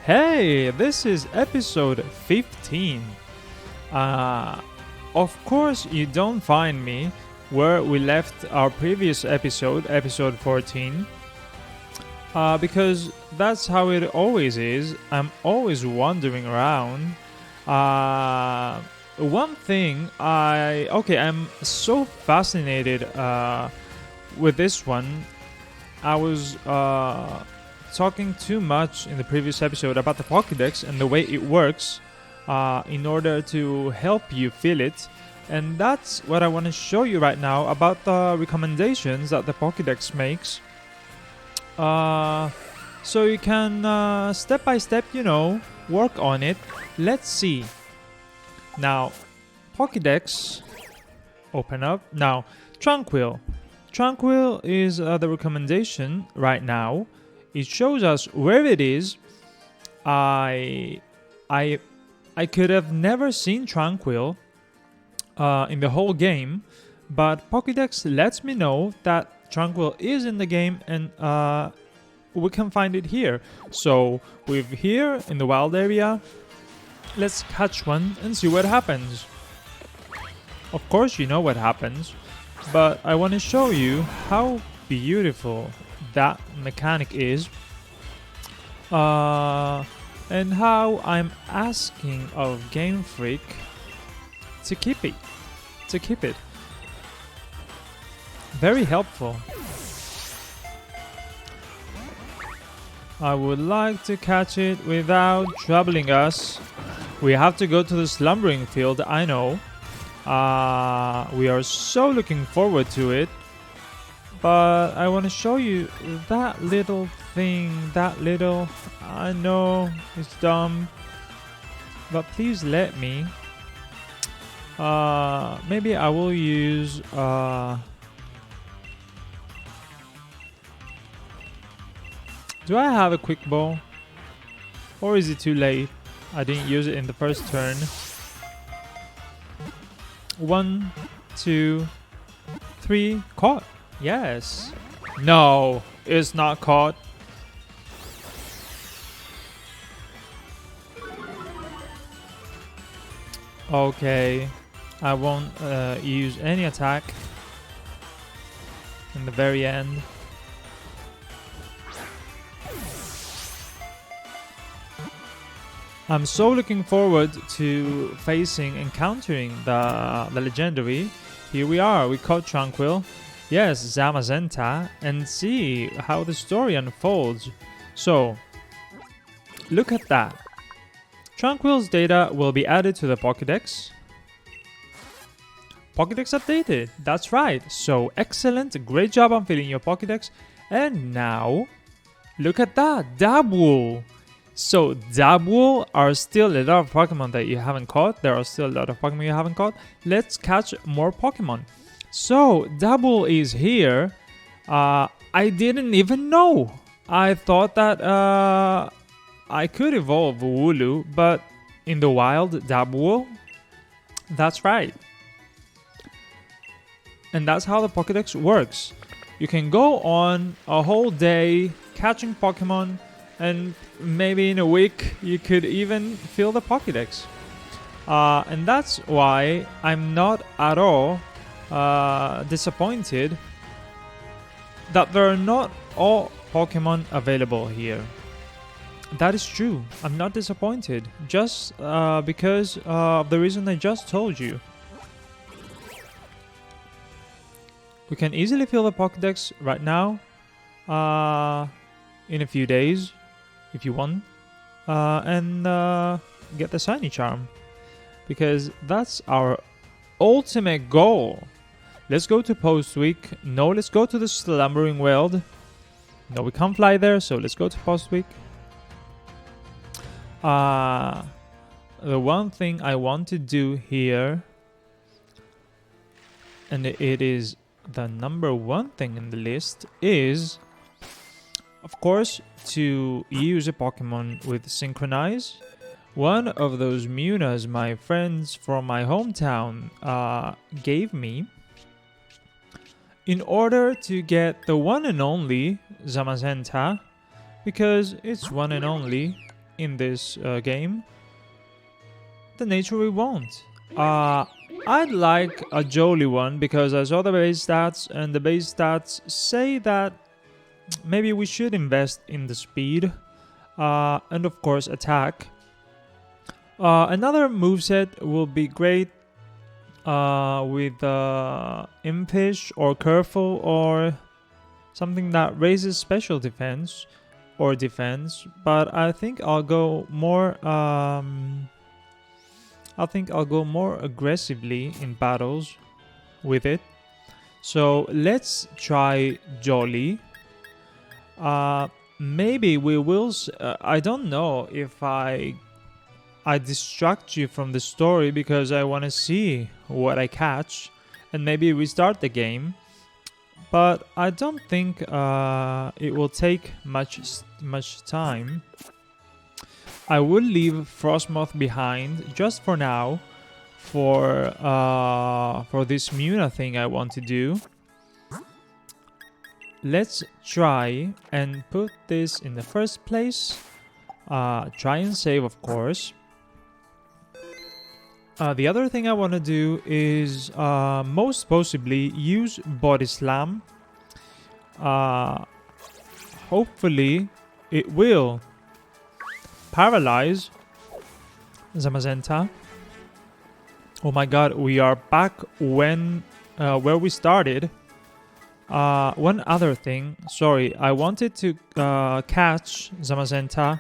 Hey, this is episode 15. Of course, you don't find me where we left our previous episode, episode 14, because that's how it always is. I'm always wandering around. One thing I'm so fascinated with this one. I was talking too much in the previous episode about the Pokédex and the way it works in order to help you feel it. And that's what I want to show you right now about the recommendations that the Pokédex makes. So you can step by step, work on it. Let's see. Now, Pokédex, open up. Now, Tranquil. Tranquil is the recommendation right now. It shows us where it is. I could have never seen Tranquil in the whole game, but Pokédex lets me know that Tranquil is in the game, and we can find it here. So we're here in the wild area. Let's catch one and see what happens. Of course, you know what happens, but I want to show you how beautiful that mechanic is, and how I'm asking of Game Freak to keep it. Very helpful. I would like to catch it without troubling us. We have to go to the slumbering field, I know. We are so looking forward to it. But I want to show you that little thing, I know it's dumb, but please let me. Maybe I will use, do I have a quick ball? Or is it too late? I didn't use it in the first turn. 1, 2, 3, caught. Yes. No, it's not caught. Okay, I won't use any attack in the very end. I'm so looking forward to encountering the legendary. Here we are, we caught Tranquil. Yes, Zamazenta, and see how the story unfolds. So, look at that. Tranquil's data will be added to the Pokédex. Pokédex updated, that's right. So, excellent, great job on filling your Pokédex. And now, look at that, Dabwool. So, Dabwool are still a lot of Pokemon that you haven't caught. There are still a lot of Pokemon you haven't caught. Let's catch more Pokemon. So, Dabwool is here. I didn't even know. I thought that I could evolve Wooloo, but in the wild, Dabwool? That's right. And that's how the Pokédex works. You can go on a whole day catching Pokemon, and maybe in a week you could even fill the Pokédex. And that's why I'm not at all disappointed that there are not all Pokemon available here. That is true. I'm not disappointed just because of the reason I just told you. We can easily fill the Pokédex right now in a few days if you want, and get the Shiny Charm, because that's our ultimate goal. Let's go to Post Week. No, let's go to the Slumbering World. No, we can't fly there, so let's go to Post Week. The one thing I want to do here, and it is the number one thing in the list, is, of course, to use a Pokemon with Synchronize. One of those Munas my friends from my hometown gave me in order to get the one and only Zamazenta, because it's one and only. in this game, the nature we want. I'd like a Jolly one because I saw the base stats, and the base stats say that maybe we should invest in the speed and of course attack. Another moveset will be great with Impish or Careful or something that raises special defense or defense, but I think I'll go more aggressively in battles with it. So let's try Jolly. Maybe we will. I don't know if I distract you from the story because I want to see what I catch, and maybe restart the game. But I don't think it will take much time. I will leave Frostmoth behind just for now, for this Muna thing I want to do. Let's try and put this in the first place. Try and save, of course. The other thing I want to do is most possibly use Body Slam. Hopefully it will paralyze Zamazenta. Oh my god, we are back where we started. One other thing, sorry, I wanted to catch Zamazenta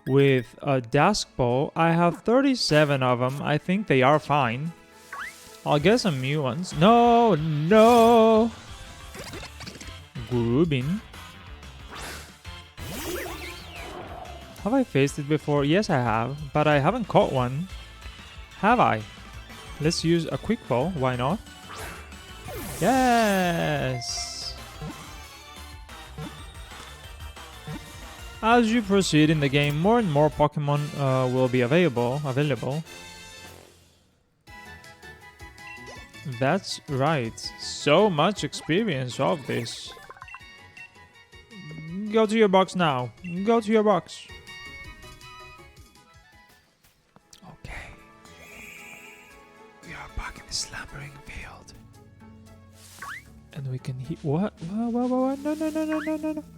with a Dusk Ball. I have 37 of them. I think they are fine. I'll get some new ones. No, no. Gurubin. Have I faced it before? Yes, I have, but I haven't caught one. Have I? Let's use a Quick Ball. Why not? Yes. As you proceed in the game, more and more Pokemon will be available. That's right. So much experience of this. Go to your box now. Go to your box. Okay. We are back in the slumbering field. And we can hear... What? What?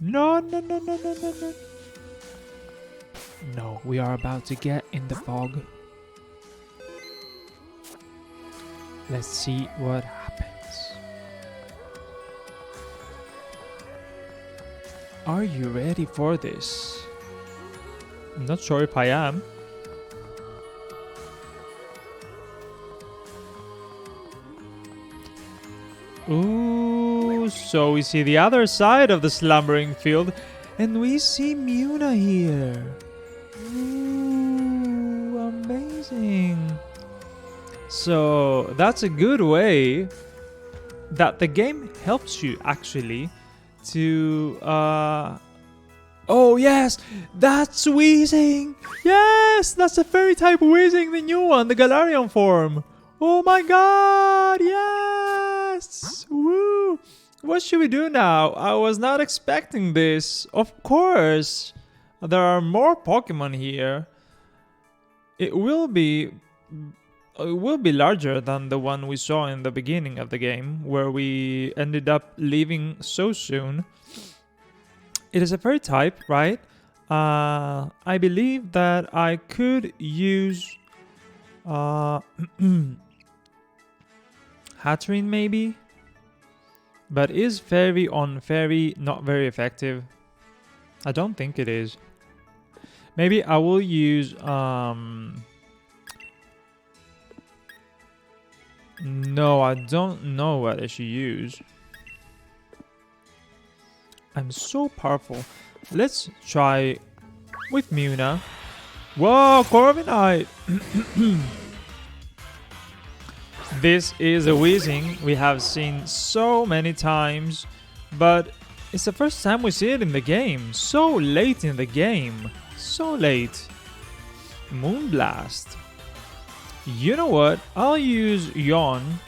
No. No. No, we are about to get in the fog. Let's see what happens. Are you ready for this? I'm not sure if I am. Ooh, so we see the other side of the slumbering field, and we see Muna here. Ooh, amazing. So that's a good way that the game helps you actually to oh yes, that's Weezing. Yes, that's a fairy type Weezing, the new one, the Galarian form. Oh my god, yes. Woo. What should we do now? I was not expecting this. Of course, there are more Pokemon here. It will be larger than the one we saw in the beginning of the game, where we ended up leaving so soon. It is a fairy type, right? I believe that I could use Hatterene maybe, but is fairy on fairy not very effective? I don't think it is. Maybe I will use no, I don't know what I should use. I'm so powerful. Let's try with Muna. Whoa, Corviknight! This is a Weezing we have seen so many times, but it's the first time we see it in the game. So late in the game. So late. Moonblast. You know what? I'll use Yawn.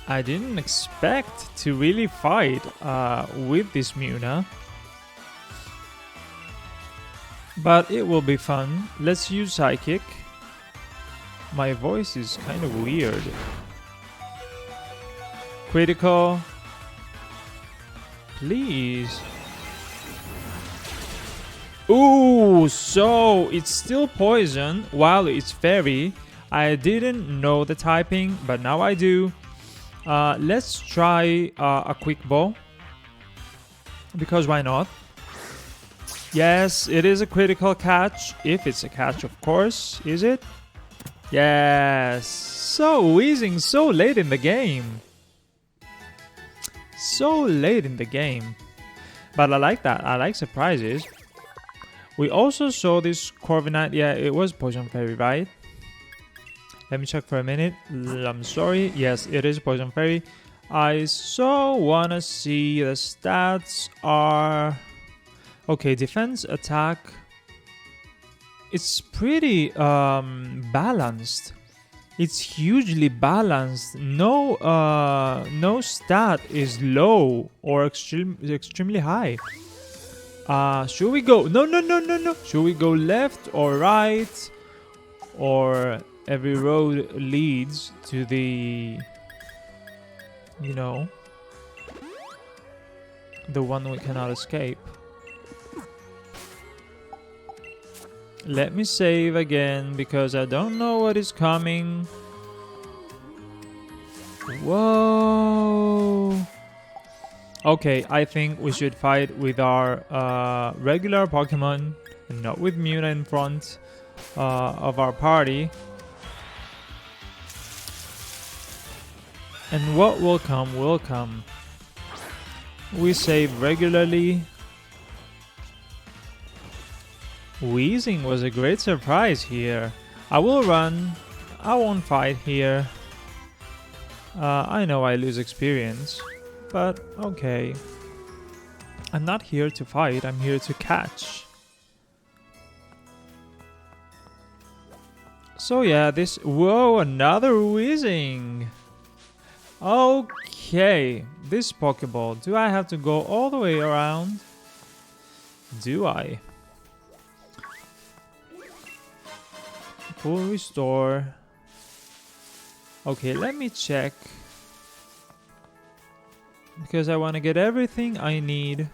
I didn't expect to really fight with this Muna. but it will be fun. Let's use Psychic. My voice is kind of weird. Critical. Please. Ooh, so it's still poison while it's fairy. I didn't know the typing, but now I do. Let's try a quick ball. Because why not? Yes, it is a critical catch. If it's a catch, of course. Is it? Yes. So wheezing so late in the game. So late in the game. But I like that. I like surprises. We also saw this Corviknight. Yeah, it was Poison Fairy, right? Let me check for a minute. I'm sorry. Yes, it is Poison Fairy. I so wanna see the stats are... Okay, defense, attack. It's pretty balanced. It's hugely balanced. No stat is low or extremely high. Should we go? No. Should we go left or right? Or every road leads to the, you know, the one we cannot escape. Let me save again because I don't know what is coming. Whoa. Okay, I think we should fight with our regular Pokemon and not with Muna in front of our party. And what will come will come. We save regularly. Wheezing was a great surprise here. I will run. I won't fight here. I know I lose experience. But, okay. I'm not here to fight, I'm here to catch. So yeah, this... Whoa, another Wheezing! Okay, this Pokeball. Do I have to go all the way around? Do I? Full restore. Okay, let me check. Because I want to get everything I need.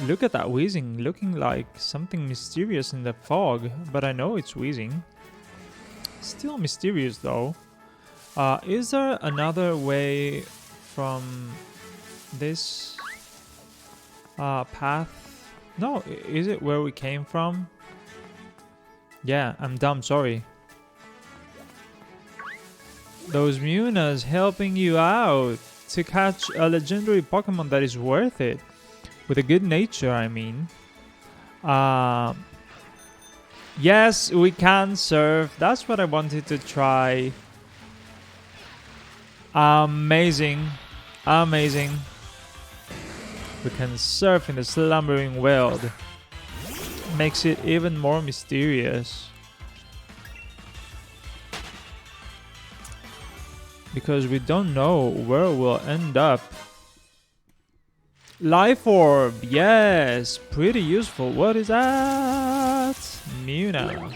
Look at that Wheezing, looking like something mysterious in the fog. But I know it's Wheezing. Still mysterious though. Is there another way from this path? No, is it where we came from? Yeah, I'm dumb, sorry. Those Munas helping you out to catch a legendary Pokemon that is worth it. With a good nature, I mean. Yes, we can surf. That's what I wanted to try. Amazing. Amazing. We can surf in the slumbering world. Makes it even more mysterious. Because we don't know where we'll end up. Life Orb, yes, pretty useful. What is that? Muna.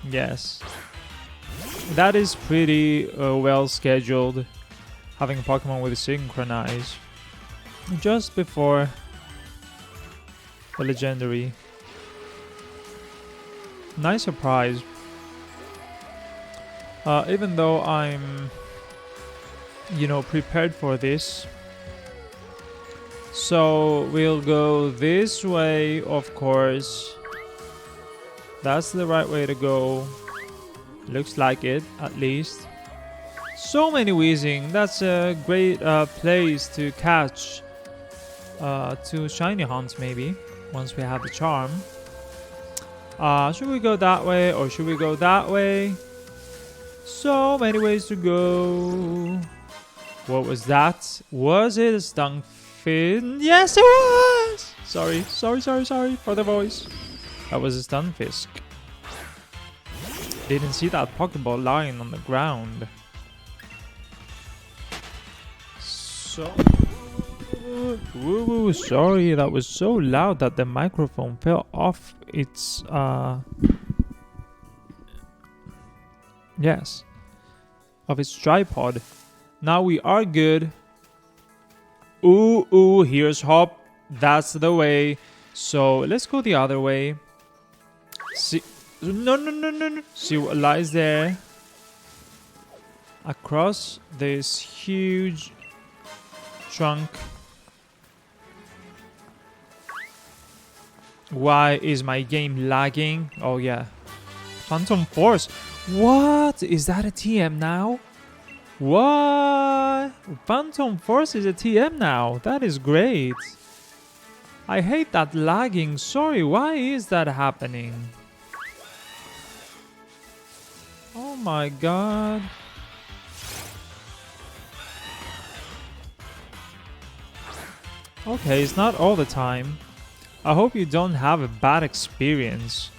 Yes. That is pretty well scheduled. Having a Pokemon with Synchronize. Just before the legendary. Nice surprise. Even though I'm, you know, prepared for this. So we'll go this way, of course. That's the right way to go. Looks like it, at least. So many Wheezing. That's a great place to catch 2 shiny hunts, maybe, once we have the charm. Should we go that way or should we go that way? So many ways to go. What was that? Was it a Stunfisk? Yes, it was! Sorry for the voice. That was a Stunfisk. Didn't see that Pokeball lying on the ground. So Woo, sorry, that was so loud that the microphone fell off its yes, of its tripod. Now we are good. Ooh, here's hop. That's the way. So let's go the other way. See, no. See what lies there. Across this huge trunk. Why is my game lagging? Oh yeah. Phantom Force. What? Is that a TM now? What? Phantom Force is a TM now. That is great. I hate that lagging. Sorry, why is that happening? Oh my god. Okay, it's not all the time. I hope you don't have a bad experience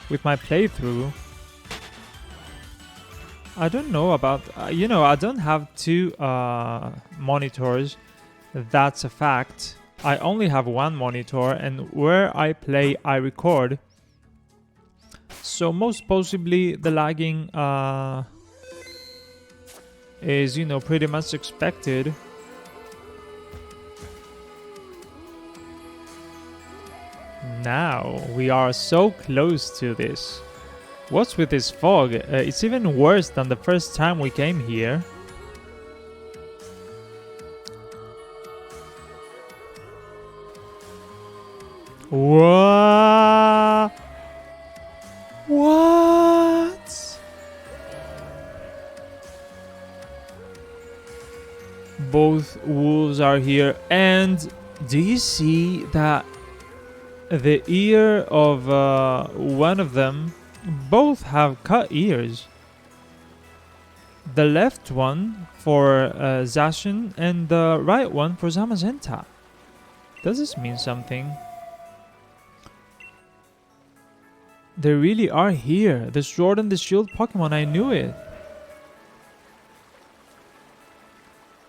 with my playthrough. I don't know about... I don't have two monitors. That's a fact. I only have one monitor, and where I play, I record. So most possibly the lagging is, pretty much expected. Now we are so close to this. What's with this fog? It's even worse than the first time we came here. What? What? Both wolves are here, and do you see that the ear of one of them? Both have cut ears. The left one for Zacian and the right one for Zamazenta. Does this mean something? They really are here. The Sword and the Shield Pokemon, I knew it.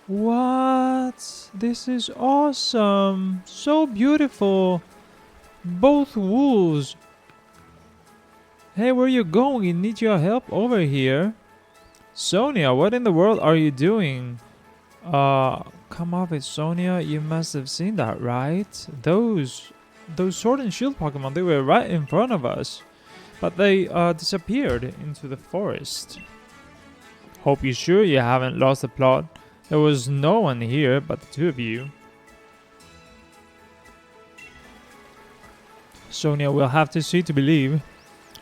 What? This is awesome. So beautiful. Both wolves. Hey, where you going? I need your help over here. Sonia, what in the world are you doing? Come off it, Sonia. You must have seen that, right? Those Sword and Shield Pokemon, they were right in front of us. But they disappeared into the forest. Hope you're sure you haven't lost the plot. There was no one here but the two of you. Sonia will have to see to believe.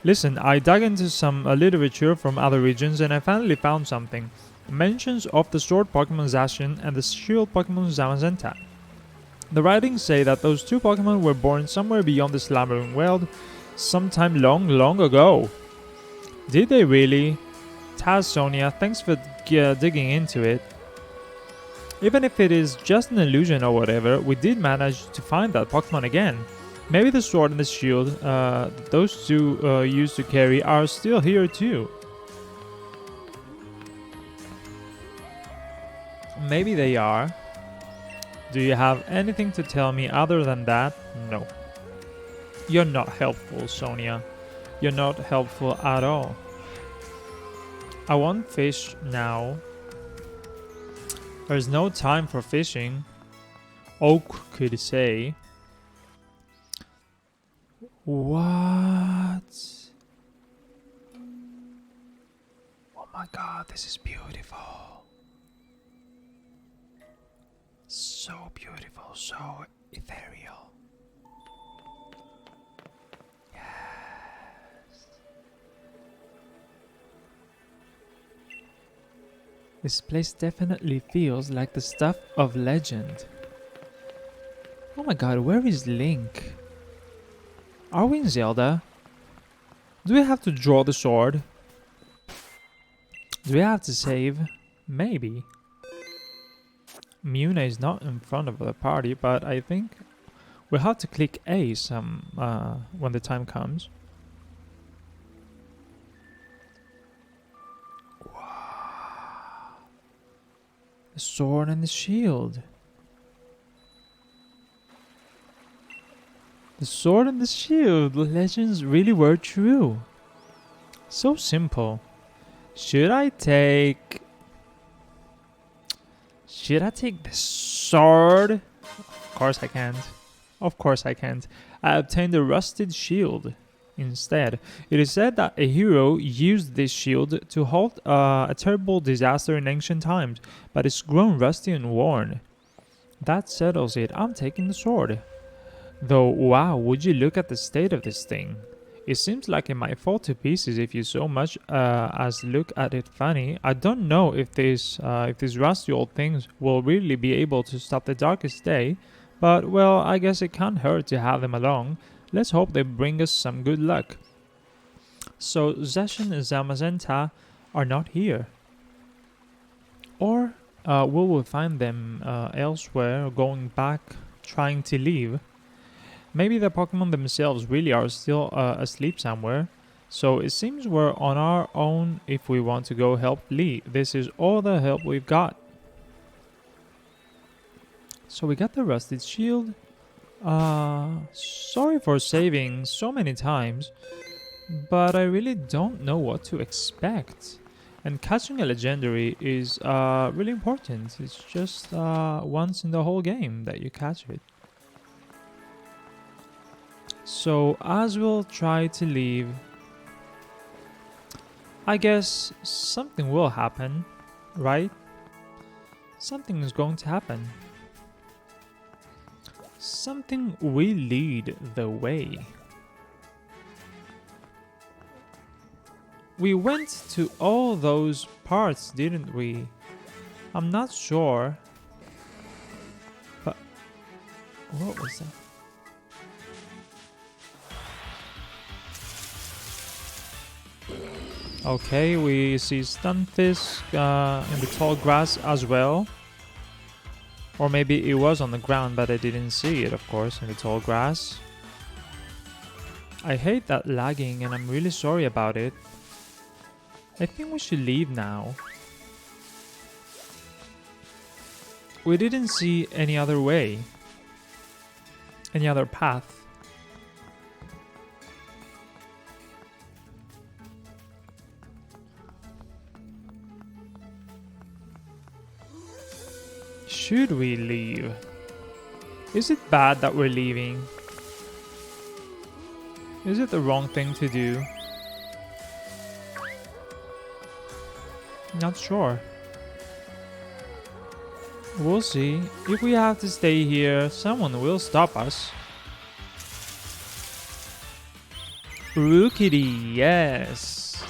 Listen, I dug into some literature from other regions and I finally found something. Mentions of the Sword Pokemon Zacian and the Shield Pokemon Zamazenta. The writings say that those two Pokemon were born somewhere beyond the slumbering world sometime long ago. Did they really? Taz, Sonia, thanks for digging into it. Even if it is just an illusion or whatever, we did manage to find that Pokemon again. Maybe the sword and the shield those two used to carry are still here too. Maybe they are. Do you have anything to tell me other than that? No. You're not helpful, Sonia. You're not helpful at all. I want fish now. There's no time for fishing. Oak could say. What? Oh my god, this is beautiful. So beautiful, so ethereal. Yes. This place definitely feels like the stuff of legend. Oh my god, where is Link? Are we in Zelda? Do we have to draw the sword? Do we have to save? Maybe. Muna is not in front of the party, but I think we'll have to click A when the time comes. Wow. The sword and the shield. The sword and the shield. The legends really were true. So simple. Should I take the sword? Of course I can't. Of course I can't. I obtained a rusted shield instead. It is said that a hero used this shield to halt a terrible disaster in ancient times, but it's grown rusty and worn. That settles it. I'm taking the sword. Though, wow, would you look at the state of this thing? It seems like it might fall to pieces if you so much as look at it funny. I don't know if these rusty old things will really be able to stop the darkest day, but well, I guess it can't hurt to have them along. Let's hope they bring us some good luck. So Zacian and Zamazenta are not here. Or will we find them elsewhere, going back, trying to leave? Maybe the Pokemon themselves really are still asleep somewhere. So it seems we're on our own if we want to go help Lee. This is all the help we've got. So we got the rusted shield. Sorry for saving so many times, but I really don't know what to expect. And catching a legendary is really important. It's just once in the whole game that you catch it. So as we'll try to leave, I guess something will happen, right? Something is going to happen. Something will lead the way. We went to all those parts, didn't we? I'm not sure. But what was that? Okay, we see Stunfisk in the tall grass as well. Or maybe it was on the ground, but I didn't see it, of course, in the tall grass. I hate that lagging, and I'm really sorry about it. I think we should leave now. We didn't see any other way. Any other path. Should we leave? Is it bad that we're leaving? Is it the wrong thing to do? Not sure. We'll see. If we have to stay here, someone will stop us. Rookidee, yes.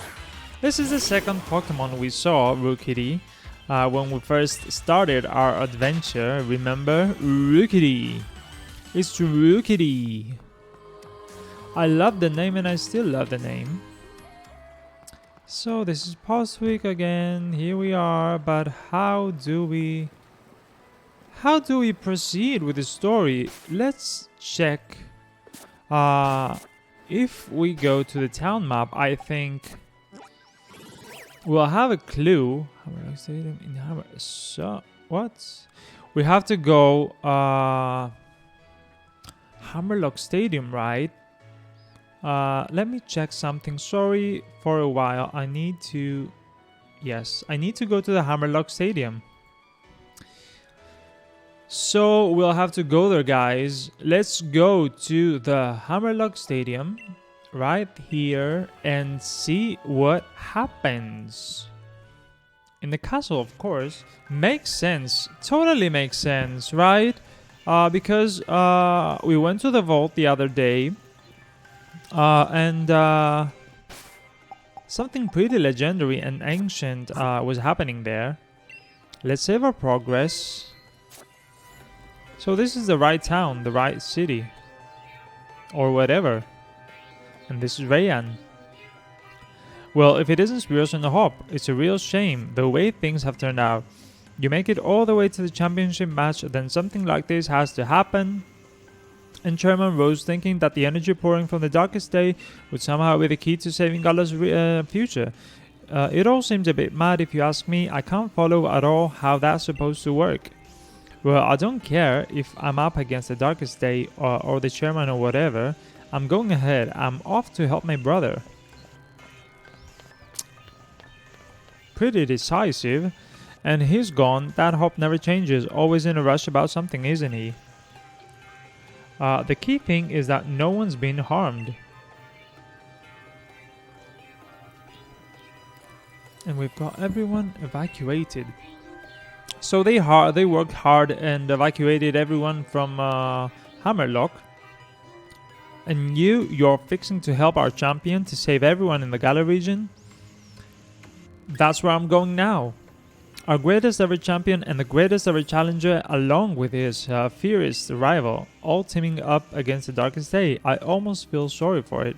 This is the second Pokemon we saw, Rookidee. When we first started our adventure, remember? Rookidee. It's Rookidee. I love the name and I still love the name. So this is past week again. Here we are, but how do we proceed with the story? Let's check. If we go to the town map, I think we'll have a clue. So what? We have to go Hammerlock Stadium, right? Let me check something. Sorry for a while. I need to go to the Hammerlock Stadium. So we'll have to go there, guys. Let's go to the Hammerlock Stadium right here and see what happens. In the castle, of course. Makes sense. Totally makes sense, right? Because we went to the vault the other day. And something pretty legendary and ancient was happening there. Let's save our progress. So this is the right town, the right city. Or whatever. And this is Rayan. Well, if it isn't Spears and the Hop, it's a real shame the way things have turned out. You make it all the way to the championship match, then something like this has to happen. And Chairman Rose thinking that the energy pouring from the darkest day would somehow be the key to saving Gala's future. It all seems a bit mad if you ask me. I can't follow at all how that's supposed to work. Well, I don't care if I'm up against the Darkest Day or the Chairman or whatever. I'm going ahead. I'm off to help my brother. Pretty decisive. And he's gone. That hope never changes. Always in a rush about something, isn't he? The key thing is that no one's been harmed. And we've got everyone evacuated. So they worked hard and evacuated everyone from Hammerlock. And you're fixing to help our champion to save everyone in the Gala region? That's where I'm going now. Our greatest ever champion and the greatest ever challenger, along with his fiercest rival, all teaming up against the Darkest Day. I almost feel sorry for it.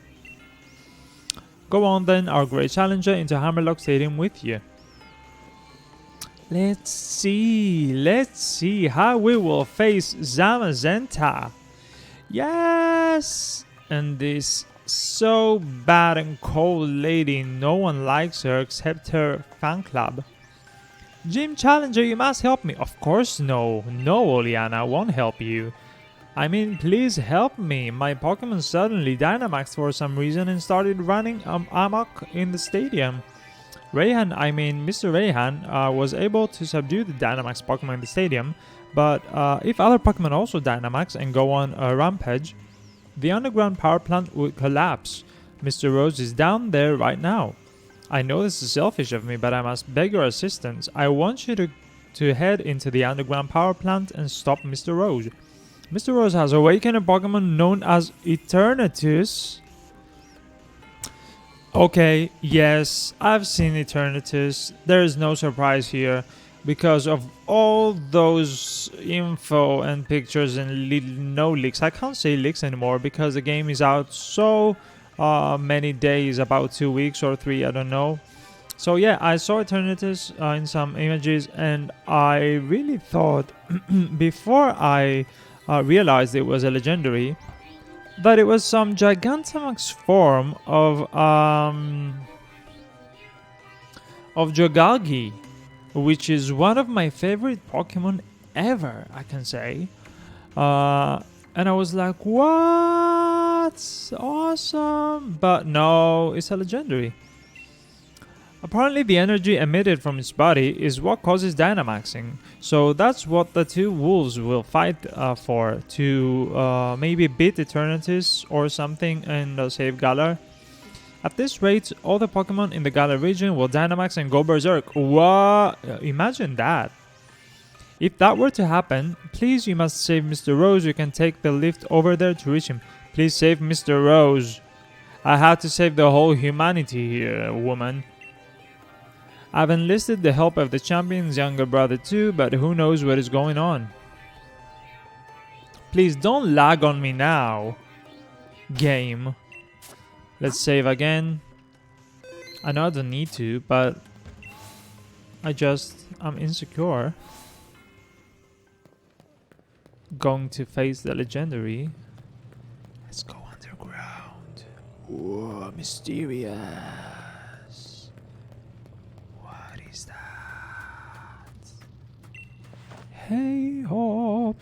Go on then, our great challenger, into Hammerlock Stadium with you. Let's see how we will face Zamazenta. Yes! And this so bad and cold lady, no one likes her except her fan club. Gym Challenger, you must help me. Of course no, Oleana won't help you. I mean, please help me. My Pokemon suddenly Dynamaxed for some reason and started running amok in the stadium. Mr. Rayhan was able to subdue the Dynamax Pokemon in the stadium, but if other Pokemon also Dynamax and go on a rampage, the underground power plant would collapse. Mr. Rose is down there right now. I know this is selfish of me, but I must beg your assistance. I want you to head into the underground power plant and stop Mr. Rose. Mr. Rose has awakened a Pokemon known as Eternatus. Okay, yes, I've seen Eternatus. There is no surprise here because of all those info and pictures and no leaks. I can't say leaks anymore because the game is out so many days, about 2 weeks or 3, I don't know. So yeah, I saw Eternatus in some images, and I really thought before I realized it was a legendary that it was some Gigantamax form of Jogagi, which is one of my favorite Pokemon ever, I can say. And I was like, what? Awesome. But no, it's a legendary. Apparently the energy emitted from its body is what causes Dynamaxing. So that's what the two wolves will fight for, to maybe beat Eternatus or something and save Galar. At this rate, all the Pokemon in the Galar region will Dynamax and go Berserk. What? Imagine that. If that were to happen, please, you must save Mr. Rose. You can take the lift over there to reach him. Please save Mr. Rose. I have to save the whole humanity here, woman. I've enlisted the help of the champion's younger brother too, but who knows what is going on. Please don't lag on me now. Game. Let's save again. I know I don't need to, but I'm insecure. Going to face the legendary. Let's go underground. Whoa, mysterious. What is that? Hey, Hop.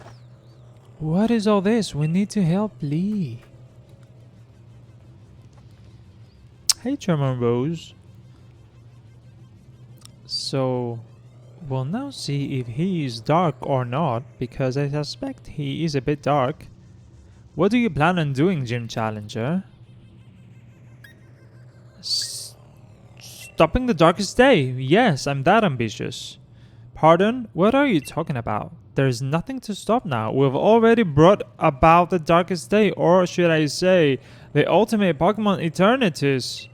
What is all this? We need to help Lee. Hey, Charmer Rose. So, we'll now see if he is dark or not, because I suspect he is a bit dark. What do you plan on doing, Gym Challenger? Stopping the Darkest Day. Yes, I'm that ambitious. Pardon? What are you talking about? There's nothing to stop now. We've already brought about the Darkest Day, or should I say, the ultimate Pokemon Eternatus.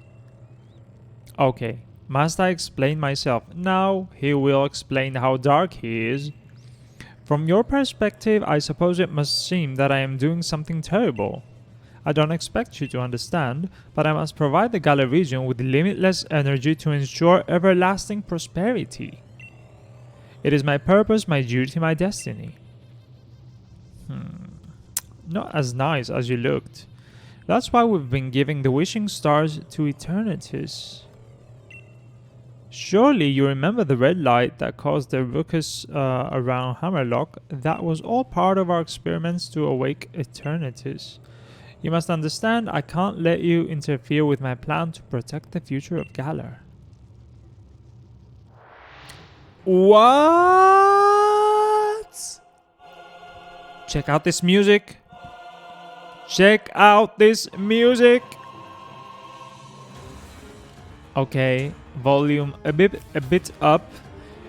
Okay, must I explain myself? Now he will explain how dark he is. From your perspective, I suppose it must seem that I am doing something terrible. I don't expect you to understand, but I must provide the Galar region with limitless energy to ensure everlasting prosperity. It is my purpose, my duty, my destiny. Not as nice as you looked. That's why we've been giving the wishing stars to Eternatus. Surely you remember the red light that caused the ruckus around Hammerlock? That was all part of our experiments to awake Eternatus. You must understand, I can't let you interfere with my plan to protect the future of Galar. What? Check out this music. Check out this music. Okay, volume a bit up.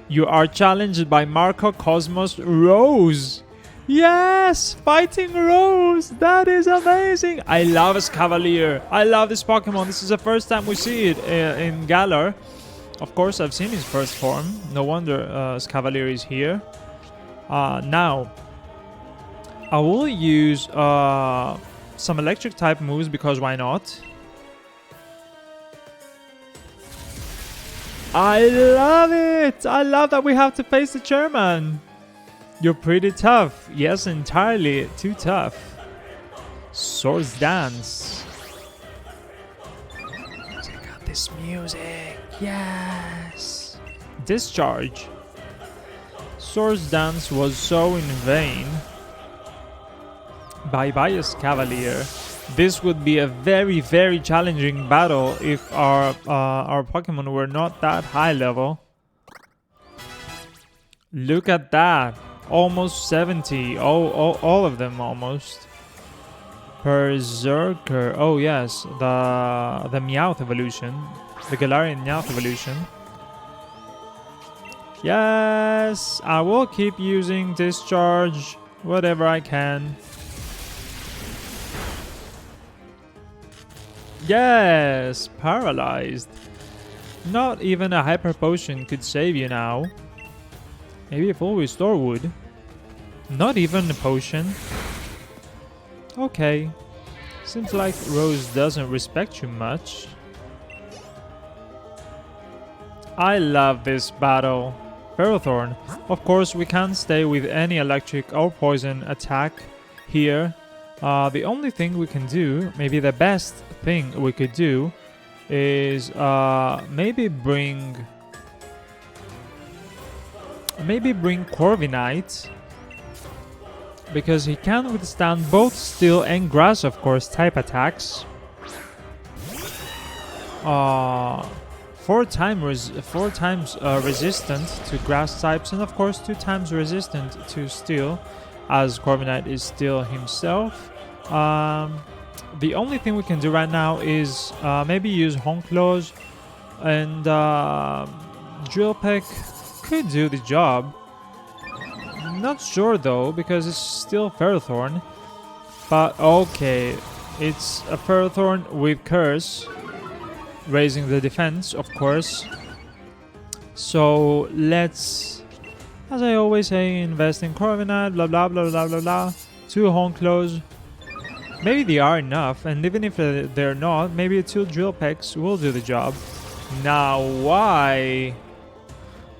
You are challenged by Marco Cosmos Rose. Yes, fighting Rose. That is amazing. I love Escavalier. I love this Pokemon. This is the first time we see it in Galar. Of course, I've seen his first form. No wonder Escavalier is here. Now, I will use some electric type moves because why not? I love it! I love that we have to face the chairman. You're pretty tough. Yes, entirely too tough. Swords Dance. Check out this music. Yes. Discharge. Swords Dance was so in vain. Bye-bye, Cavalier. This would be a very, very challenging battle if our Pokemon were not that high level. Look at that. Almost 70. All of them almost. Berserker. Oh yes, the Meowth evolution. The Galarian Meowth evolution. Yes, I will keep using Discharge whatever I can. Yes, paralyzed. Not even a hyper potion could save you now. Maybe a full restore would. Not even a potion. Okay. Seems like Rose doesn't respect you much. I love this battle. Ferrothorn. Of course, we can't stay with any electric or poison attack here. The only thing we can do, maybe the best thing we could do, is maybe bring Corviknight, because he can withstand both Steel and Grass, of course, type attacks. 4 times resistant to Grass types, and of course 2 times resistant to Steel, as Corviknight is Steel himself. The only thing we can do right now is maybe use Honklaws, and Drill Peck could do the job. Not sure though, because it's still Ferrothorn. But okay, it's a Ferrothorn with Curse, raising the defense, of course. So let's, as I always say, invest in Corviknight, blah blah blah blah blah blah. 2 Honklaws. Maybe they are enough, and even if they're not, maybe 2 Drill Pecks will do the job. Now, why?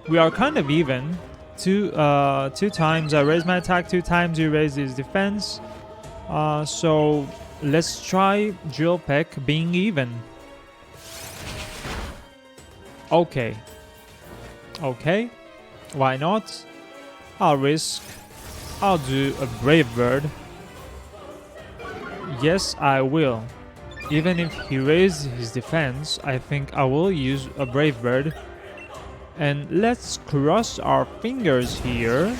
We are kind of even. 2 times I raise my attack, 2 times he raised his defense. So let's try Drill Peck being even. Okay. Okay. Why not? I'll risk. I'll do a Brave Bird. Yes, I will. Even if he raised his defense, I think I will use a Brave Bird. And let's cross our fingers here.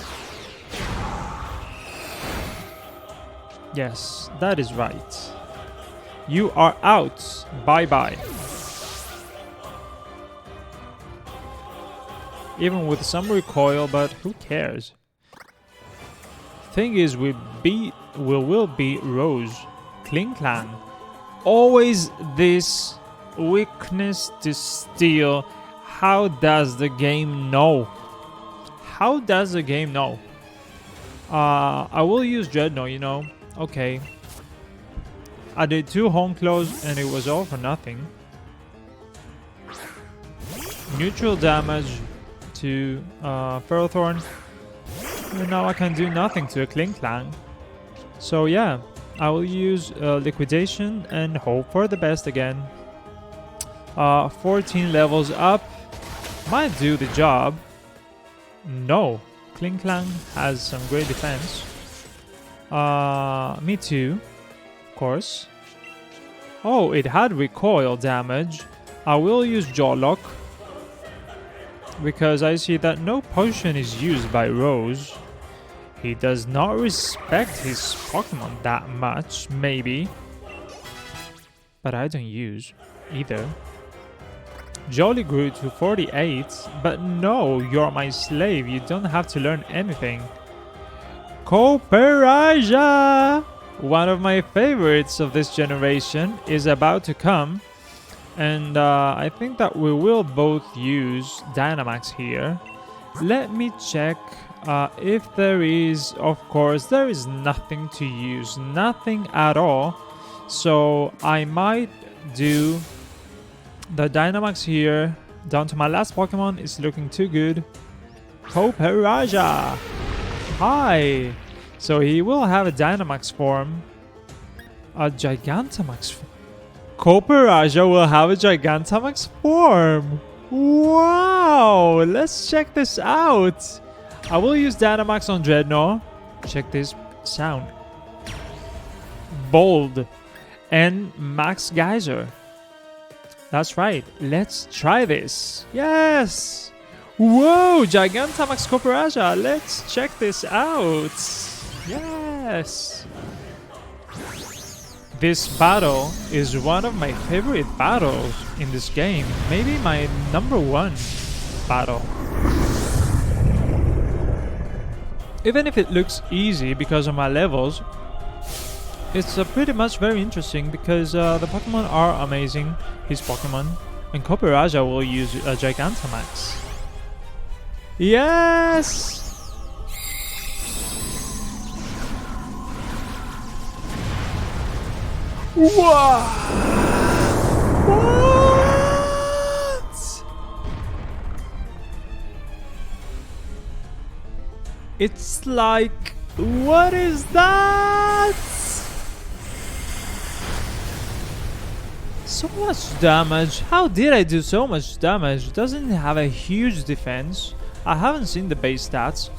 Yes, that is right. You are out. Bye-bye. Even with some recoil, but who cares? Thing is, we will beat Rose. Kling Clan. Always this weakness to Steel. How does the game know? How does the game know? I will use Dreadnought, you know. Okay. I did 2 Honklaws and it was all for nothing. Neutral damage to Ferrothorn. And now I can do nothing to a Kling Clan. So yeah, I will use Liquidation and hope for the best again. 14 levels up. Might do the job. No. Kling Klang has some great defense. Me too. Of course. Oh, it had recoil damage. I will use Jaw Lock, because I see that no potion is used by Rose. He does not respect his Pokemon that much, maybe. But I don't use either. Jolly grew to 48, but no, you're my slave. You don't have to learn anything. Copperajah! One of my favorites of this generation is about to come. And I think that we will both use Dynamax here. Let me check if there is. Of course, there is nothing to use. Nothing at all. So I might do the Dynamax here. Down to my last Pokemon. It's looking too good. Copperajah! Hi! So he will have a Dynamax form. A Gigantamax form. Copperajah will have a Gigantamax form. Wow! Let's check this out. I will use Dynamax on Dreadnought. Check this sound. Bold. And Max Geyser. That's right. Let's try this. Yes! Whoa! Gigantamax Copperajah. Let's check this out. Yes! This battle is one of my favorite battles in this game. Maybe my #1 battle. Even if it looks easy because of my levels, it's pretty much very interesting because the Pokemon are amazing. His Pokemon. And Copperajah will use a Gigantamax. Yes! What? It's like, what is that? So much damage. How did I do so much damage? Doesn't have a huge defense. I haven't seen the base stats.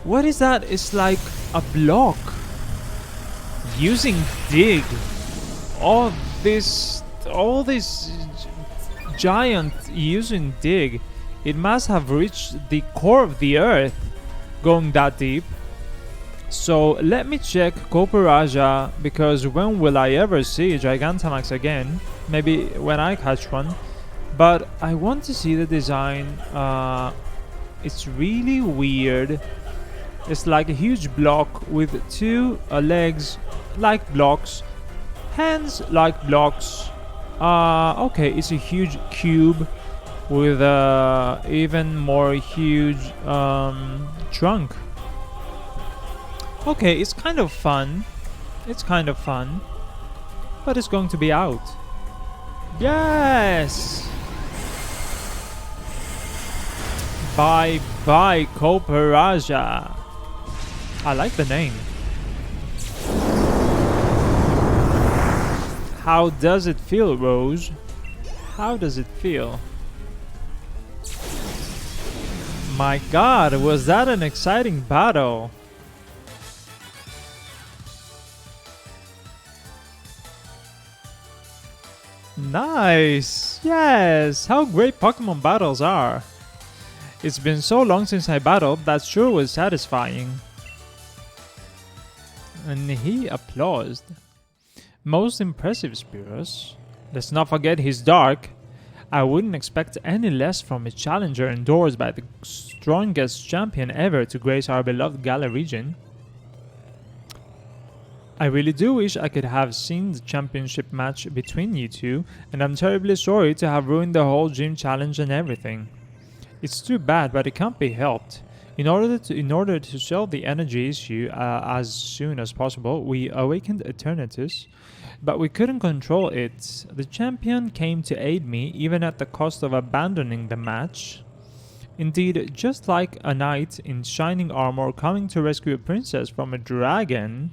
What is that? It's like a block. Using Dig. All this giant using Dig. It must have reached the core of the earth going that deep. So let me check Copperajah, because when will I ever see Gigantamax again? Maybe when I catch one. But I want to see the design. It's really weird. It's like a huge block with two legs like blocks, hands like blocks. Okay, it's a huge cube with even more huge trunk. Okay, it's kind of fun. It's kind of fun. But it's going to be out. Yes! Bye bye, Copperajah. I like the name. How does it feel, Rose? How does it feel? My god, was that an exciting battle? Nice! Yes! How great Pokemon battles are! It's been so long since I battled, that sure was satisfying. And he applauded. Most impressive, Spiros. Let's not forget he's dark. I wouldn't expect any less from a challenger endorsed by the strongest champion ever to grace our beloved Galar region. I really do wish I could have seen the championship match between you two, and I'm terribly sorry to have ruined the whole gym challenge and everything. It's too bad, but it can't be helped. In order to solve the energy issue as soon as possible, we awakened Eternatus, but we couldn't control it. The champion came to aid me, even at the cost of abandoning the match. Indeed, just like a knight in shining armor coming to rescue a princess from a dragon.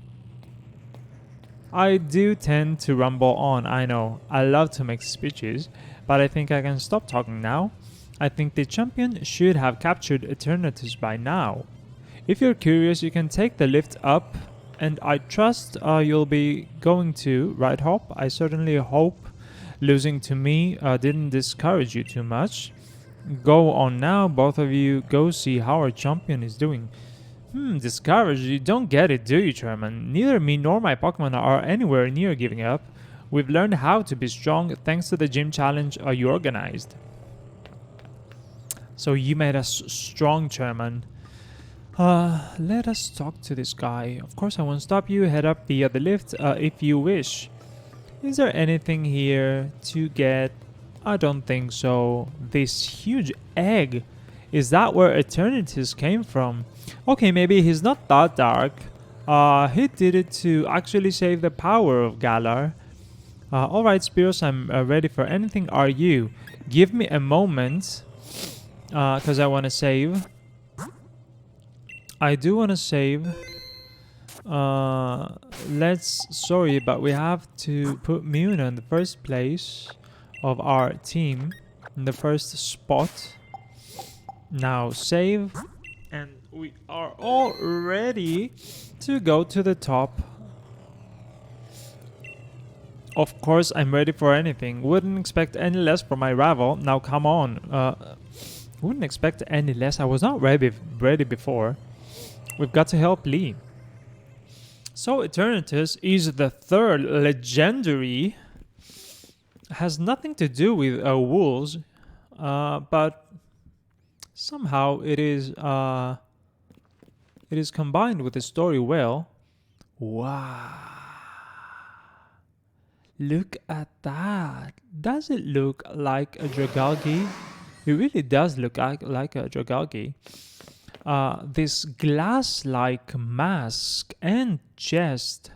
I do tend to rumble on, I know. I love to make speeches, but I think I can stop talking now. I think the champion should have captured Eternatus by now. If you're curious, you can take the lift up, and I trust you'll be going to, right Hop? I certainly hope losing to me didn't discourage you too much. Go on now, both of you, go see how our champion is doing. Discouraged? You don't get it, do you, Chairman? Neither me nor my Pokemon are anywhere near giving up. We've learned how to be strong thanks to the gym challenge you organized. So you made us strong, Chairman. Let us talk to this guy. Of course, I won't stop you. Head up the other lift if you wish. Is there anything here to get? I don't think so. This huge egg. Is that where Eternatus came from? Okay, maybe he's not that dark. He did it to actually save the power of Galar. Alright, Spiros, I'm ready for anything. Are you? Give me a moment. Because I want to save. I do want to save. Sorry, but we have to put Muna in the first place of our team. In the first spot. Now save. And we are all ready to go to the top. Of course, I'm ready for anything. Wouldn't expect any less from my rival. Now come on. Wouldn't expect any less. I was not ready before. We've got to help Lee. So Eternatus is the third legendary. Has nothing to do with wolves. But somehow it is combined with the story well. Wow. Look at that. Does it look like a Dragalge? It really does look like a Dragalge. This glass-like mask and chest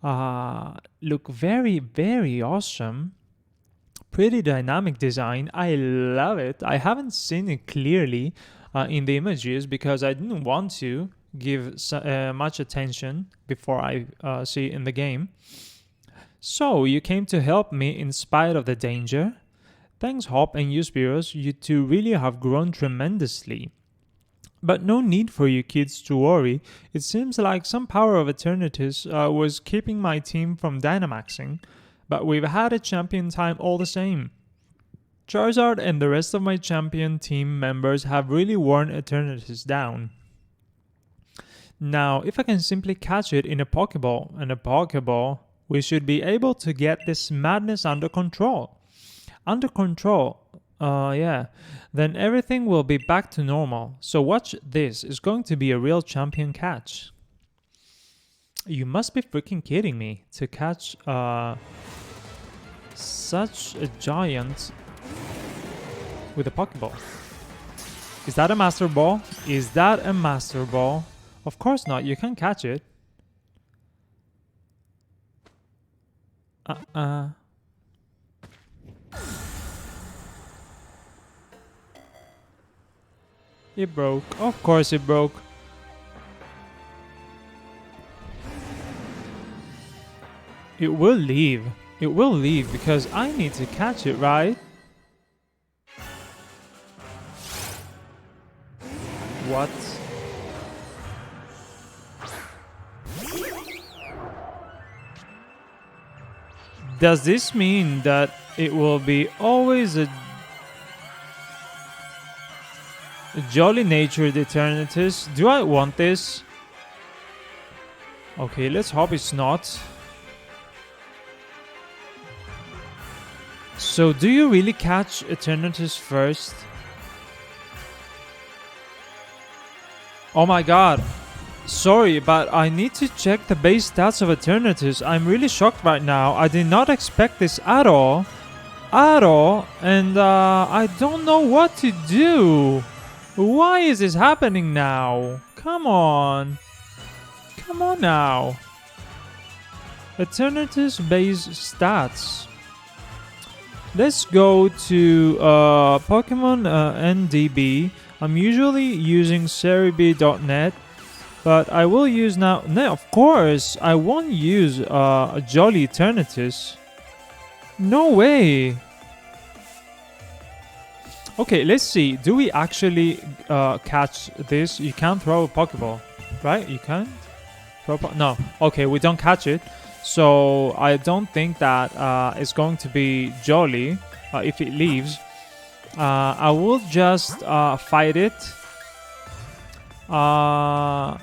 look very, very awesome. Pretty dynamic design. I love it. I haven't seen it clearly in the images because I didn't want to give much attention before I see it in the game. So, you came to help me in spite of the danger? Thanks, Hop and you, Spiros. You two really have grown tremendously. But no need for you kids to worry. It seems like some power of Eternatus was keeping my team from Dynamaxing. But we've had a champion time all the same. Charizard and the rest of my champion team members have really worn Eternatus down. Now, if I can simply catch it in a Pokeball, we should be able to get this madness under control. Under control? Yeah. Then everything will be back to normal. So watch this. It's going to be a real champion catch. You must be freaking kidding me to catch such a giant with a Pokeball. Is that a Master Ball? Is that a Master Ball? Of course not. You can't catch it. It broke. Of course it broke. It will leave. It will leave because I need to catch it, right? What? Does this mean that it will be always a jolly natured Eternatus? Do I want this? Okay, let's hope it's not. So, do you really catch Eternatus first? Oh my god. Sorry, but I need to check the base stats of Eternatus. I'm really shocked right now. I did not expect this at all. And I don't know what to do. Why is this happening now? Come on. Come on now. Eternatus base stats. Let's go to Pokemon NDB. I'm usually using Cerebi.net. But I will use now. No, of course, I won't use a Jolly Eternatus. No way. Okay, let's see. Do we actually catch this? You can't throw a Pokeball, right? You can't throw a no. Okay, we don't catch it. So I don't think that it's going to be jolly if it leaves. I will just fight it. I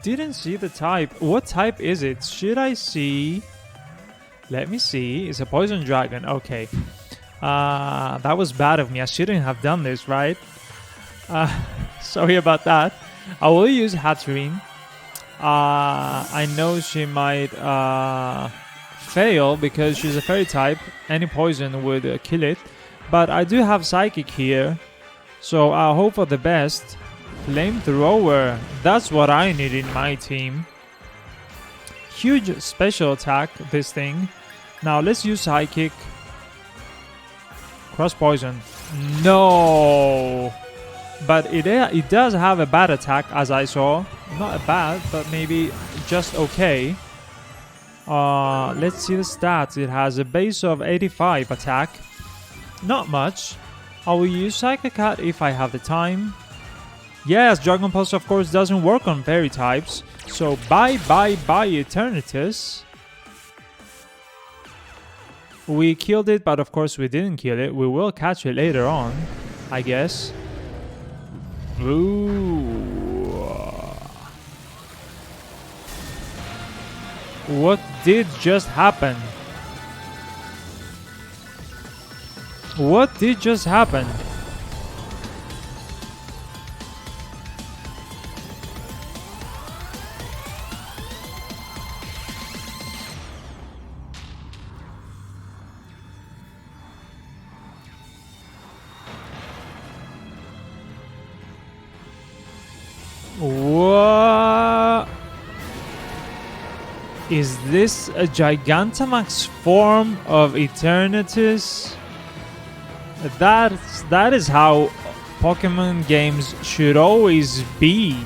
didn't see the type. What type is it? Should I see? Let me see. It's a poison dragon. Okay. That was bad of me. I shouldn't have done this, right? Sorry about that. I will use Hatterene. I know she might fail because she's a fairy type. Any poison would kill it. But I do have Psychic here. So I hope for the best. Flamethrower. That's what I need in my team. Huge special attack, this thing. Now let's use Psychic. Cross poison. No! But it does have a bad attack, as I saw. Not bad, but maybe just okay. Let's see the stats. It has a base of 85 attack. Not much. I will use Psychic Cat if I have the time. Yes, Dragon Pulse of course doesn't work on fairy types. So bye Eternatus. We killed it, but of course we didn't kill it. We will catch it later on, I guess. Ooh. What did just happen? What did just happen? What? Is this a Gigantamax form of Eternatus? That is how Pokemon games should always be.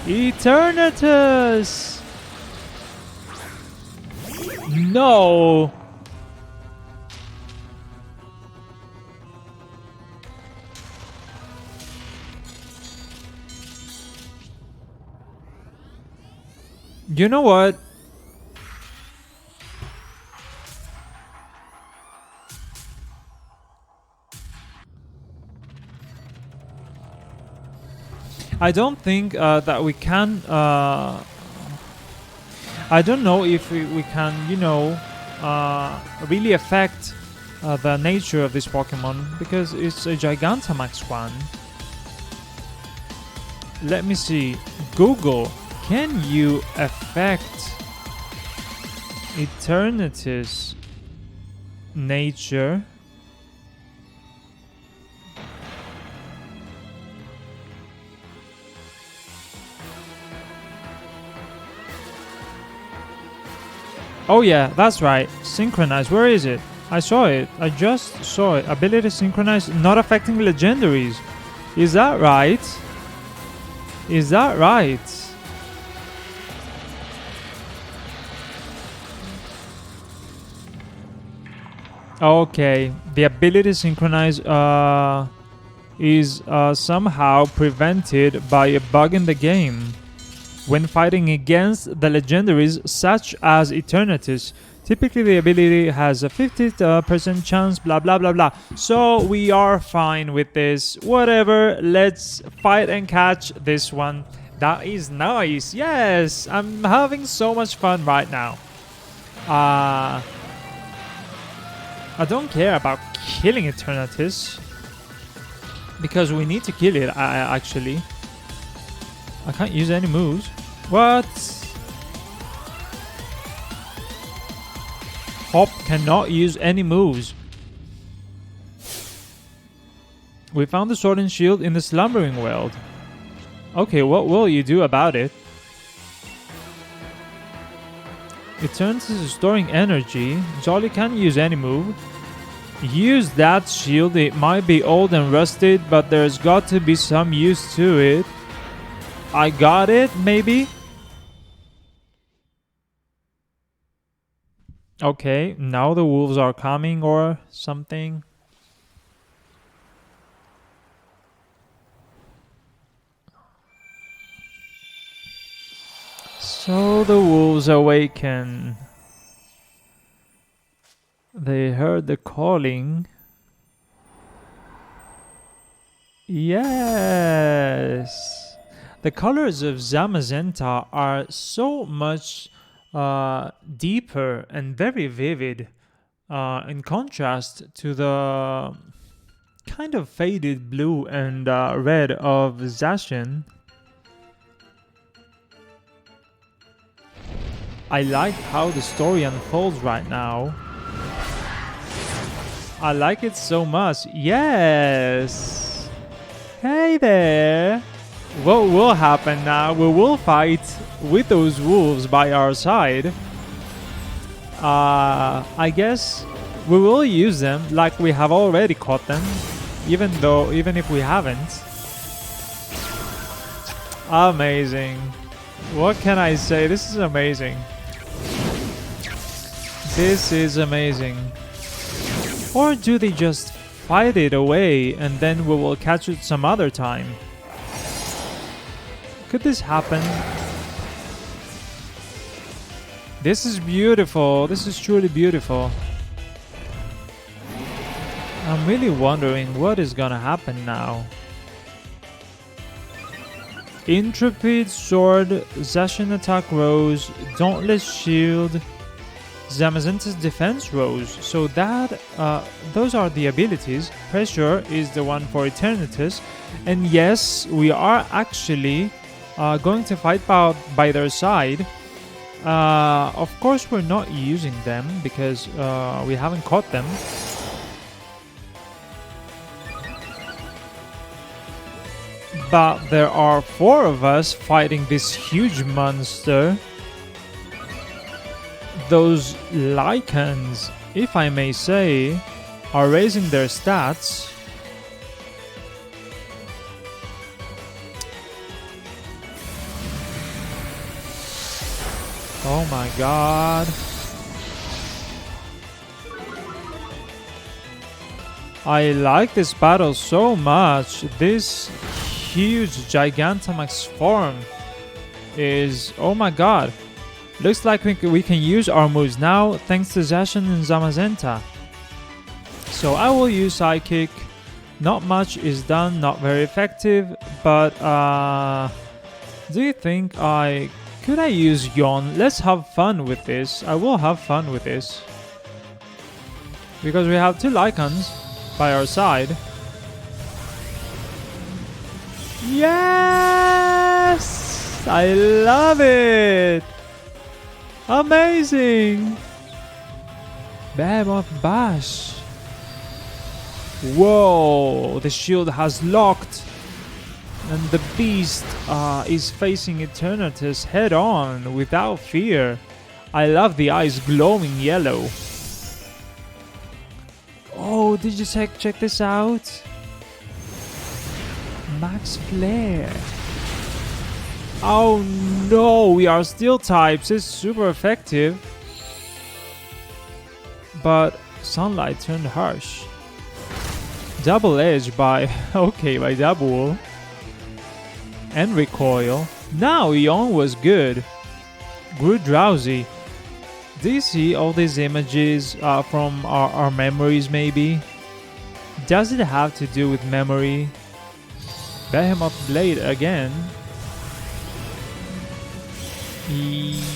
Eternatus! No! You know what? I don't think that we can... I don't know if we can, you know, really affect the nature of this Pokemon, because it's a Gigantamax one. Let me see. Google. Can you affect Eternatus nature? Oh yeah, that's right. Synchronize. Where is it? I saw it. I just saw it. Ability synchronize, not affecting legendaries. Is that right? Is that right? Okay, the ability synchronize is somehow prevented by a bug in the game. When fighting against the legendaries such as Eternatus, typically the ability has a 50% chance, blah blah blah blah. So we are fine with this. Whatever, let's fight and catch this one. That is nice. Yes, I'm having so much fun right now. I don't care about killing Eternatus, because we need to kill it. Actually, I can't use any moves. What? Hop cannot use any moves. We found the Sword and Shield in the Slumbering World. Okay, what will you do about it? Eternatus is storing energy. Jolly can't use any move. Use that shield. It might be old and rusted, but there's got to be some use to it. I got it, maybe? Okay, now the wolves are coming or something. So the wolves awaken. They heard the calling. Yes! The colors of Zamazenta are so much deeper and very vivid in contrast to the kind of faded blue and red of Zacian. I like how the story unfolds right now. I like it so much. Yes! Hey there! What will happen now? We will fight with those wolves by our side. I guess we will use them like we have already caught them, even if we haven't. Amazing. What can I say? This is amazing. This is amazing. Or do they just fight it away and then we will catch it some other time? Could this happen? This is beautiful. This is truly beautiful. I'm really wondering what is gonna happen now. Intrepid Sword, Zacian attack rose, Dauntless Shield, Zamazenta's defense rose. So that those are the abilities. Pressure is the one for Eternatus. And yes, we are actually going to fight by their side. Of course, we're not using them because we haven't caught them. But there are 4 of us fighting this huge monster. Those Lycans, if I may say, are raising their stats. Oh my god. I like this battle so much. This huge Gigantamax form is... oh my god. Looks like we can use our moves now thanks to Zacian and Zamazenta. So I will use Psychic. Not much is done, not very effective, but do you think could I use Yon? Let's have fun with this. I will have fun with this. Because we have 2 Lycans by our side. Yes! I love it! Amazing! Behemoth Bash. Whoa! The shield has locked. And the beast is facing Eternatus head on without fear. I love the eyes glowing yellow. Oh, did you check this out? Max Flare. Oh no, we are steel types. It's super effective. But sunlight turned harsh. Double edge by by double. And recoil. Now Yon was good. Grew drowsy. Do you see all these images from our memories maybe? Does it have to do with memory? Behemoth Blade again.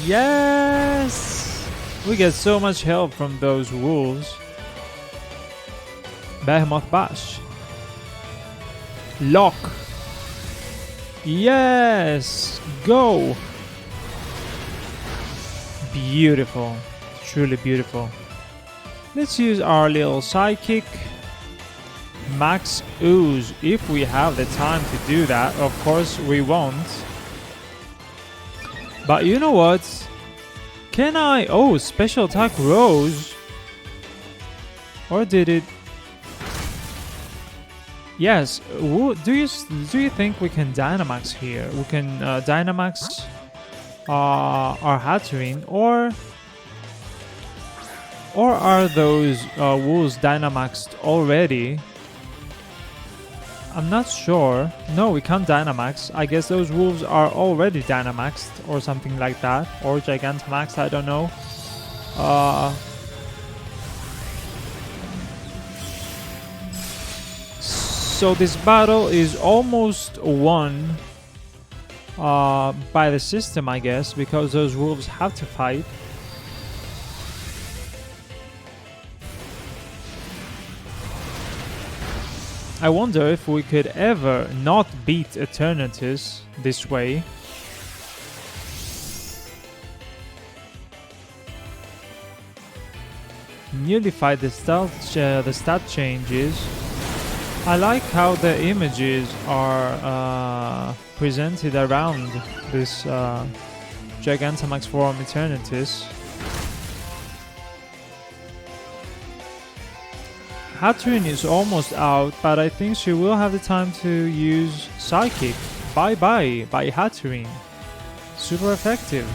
Yes! We get so much help from those wolves. Behemoth Bash. Lock. Yes! Go! Beautiful. Truly beautiful. Let's use our little Psychic. Max Ooze, if we have the time to do that. Of course we won't. But you know what? Can I... oh, special attack rose. Or did it... yes. Do you think we can Dynamax here? We can Dynamax our Hatterene, or are those wolves Dynamaxed already? I'm not sure. No, we can't Dynamax. I guess those wolves are already Dynamaxed or something like that. Or Gigantamax, I don't know. So this battle is almost won by the system, I guess, because those wolves have to fight. I wonder if we could ever not beat Eternatus this way. Nullify the stat changes. I like how the images are presented around this Gigantamax form Eternatus. Hatterene is almost out, but I think she will have the time to use Psychic. Bye-bye by Hatterene. Super effective.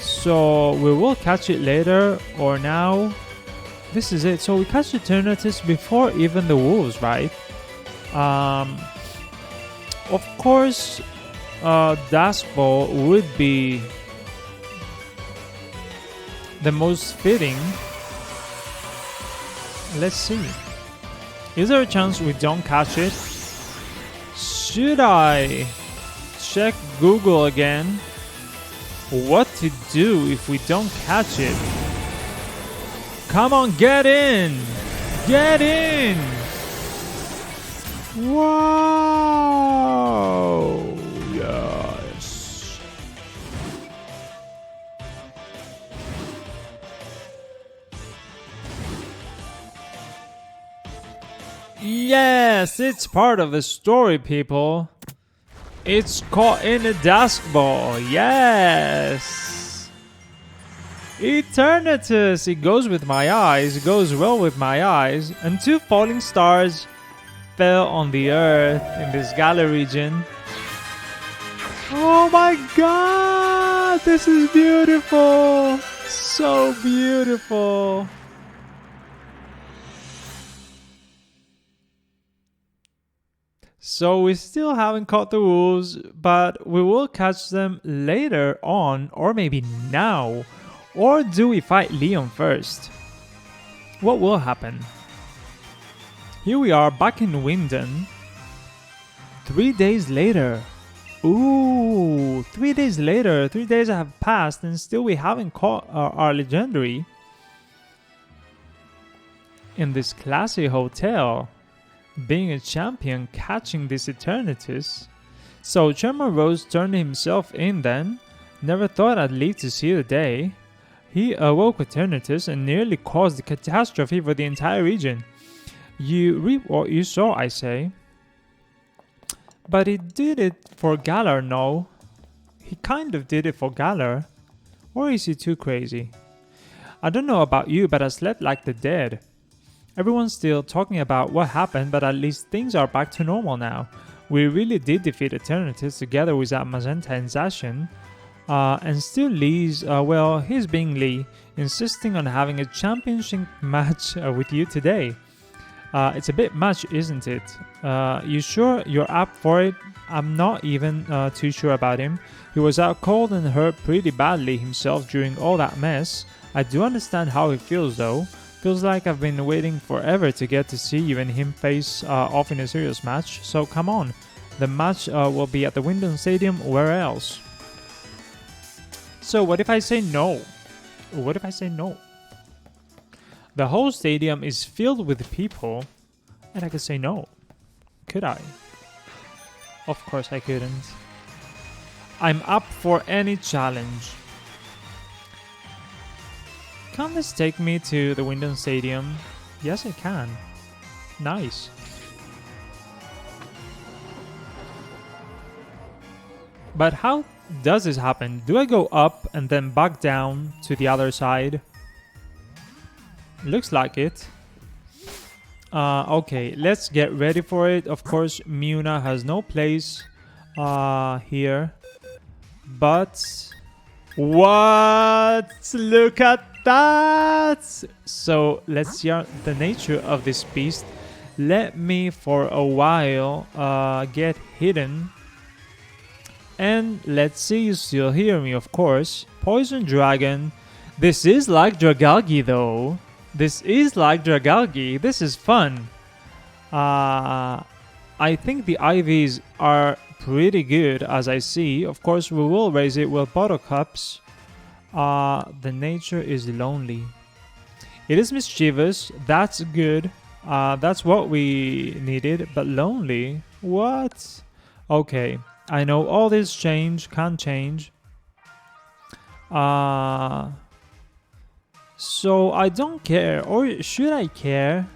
So we will catch it later or now. This is it. So we catch Eternatus before even the wolves, right? Of course, Dusk Ball would be the most fitting. Let's see. Is there a chance we don't catch it? Should I check Google again? What to do if we don't catch it? Come on, get in! Get in! Wow! Yes. Yes, it's part of the story, people. It's caught in a Dusk Ball. Yes. Eternatus. It goes with my eyes. It goes well with my eyes. And 2 falling stars fell on the earth in this Galar region. Oh my god. This is beautiful. So beautiful. So we still haven't caught the wolves, but we will catch them later on, or maybe now. Or do we fight Leon first? What will happen? Here we are back in Winden. 3 days later. Ooh, 3 days later. 3 days have passed and still we haven't caught our legendary. In this classy hotel. Being a champion, catching this Eternatus. So Chairman Rose turned himself in then. Never thought I'd live to see the day. He awoke Eternatus and nearly caused a catastrophe for the entire region. You reap what you sow, I say. But he did it for Galar, no? He kind of did it for Galar. Or is he too crazy? I don't know about you, but I slept like the dead. Everyone's still talking about what happened, but at least things are back to normal now. We really did defeat Eternatus together with that Magenta and Zacian. And still Lee's, he's being Lee, insisting on having a championship match with you today. It's a bit much, isn't it? You sure you're up for it? I'm not even too sure about him. He was out cold and hurt pretty badly himself during all that mess. I do understand how he feels though. Feels like I've been waiting forever to get to see you and him face off in a serious match. So come on. The match will be at the Winden Stadium. Where else? So what if I say no? What if I say no? The whole stadium is filled with people. And I could say no. Could I? Of course I couldn't. I'm up for any challenge. Can this take me to the Winden Stadium? Yes, it can. Nice. But how does this happen? Do I go up and then back down to the other side? Looks like it. Okay, let's get ready for it. Of course, Muna has no place here. But... what? Look at that! So let's see the nature of this beast. Let me for a while get hidden. And let's see, you still hear me, of course. Poison Dragon. This is like Dragalge though. This is like Dragalge. This is fun. I think the IVs are pretty good as I see. Of course, we will raise it with bottle cups. The nature is lonely. It is mischievous. That's good. That's what we needed. But lonely? What? Okay. I know all this can change. So I don't care. Or should I care?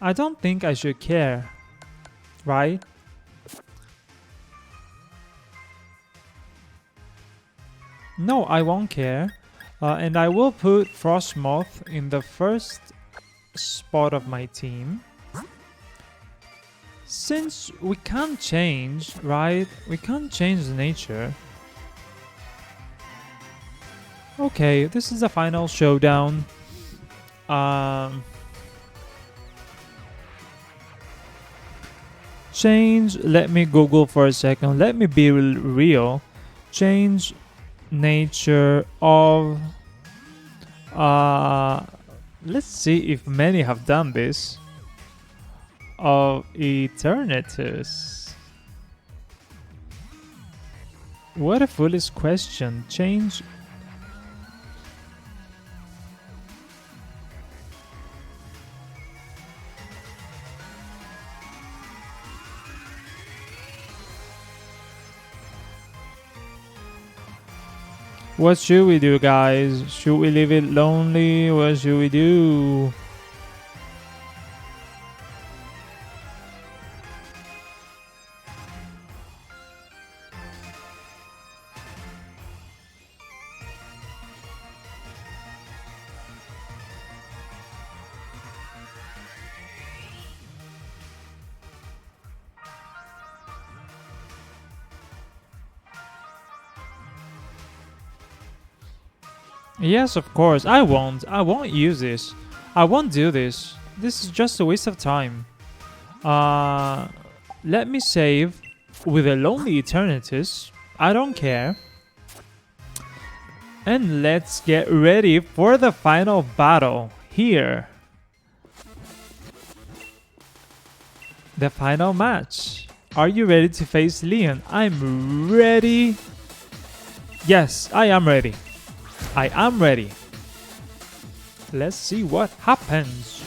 I don't think I should care. Right? No, I won't care. And I will put Frostmoth in the first spot of my team. Since we can't change, right? We can't change the nature. Okay, this is the final showdown. Change, let me Google for a second. Let me be real. Change nature of... let's see if many have done this. Of Eternatus. What a foolish question. Change. What should we do, guys? Should we leave it lonely? What should we do? Yes, of course. I won't use this. I won't do this. This is just a waste of time. Let me save with a lonely Eternatus. I don't care. And let's get ready for the final battle here. The final match. Are you ready to face Leon? I'm ready. Yes, I am ready. I am ready. Let's see what happens.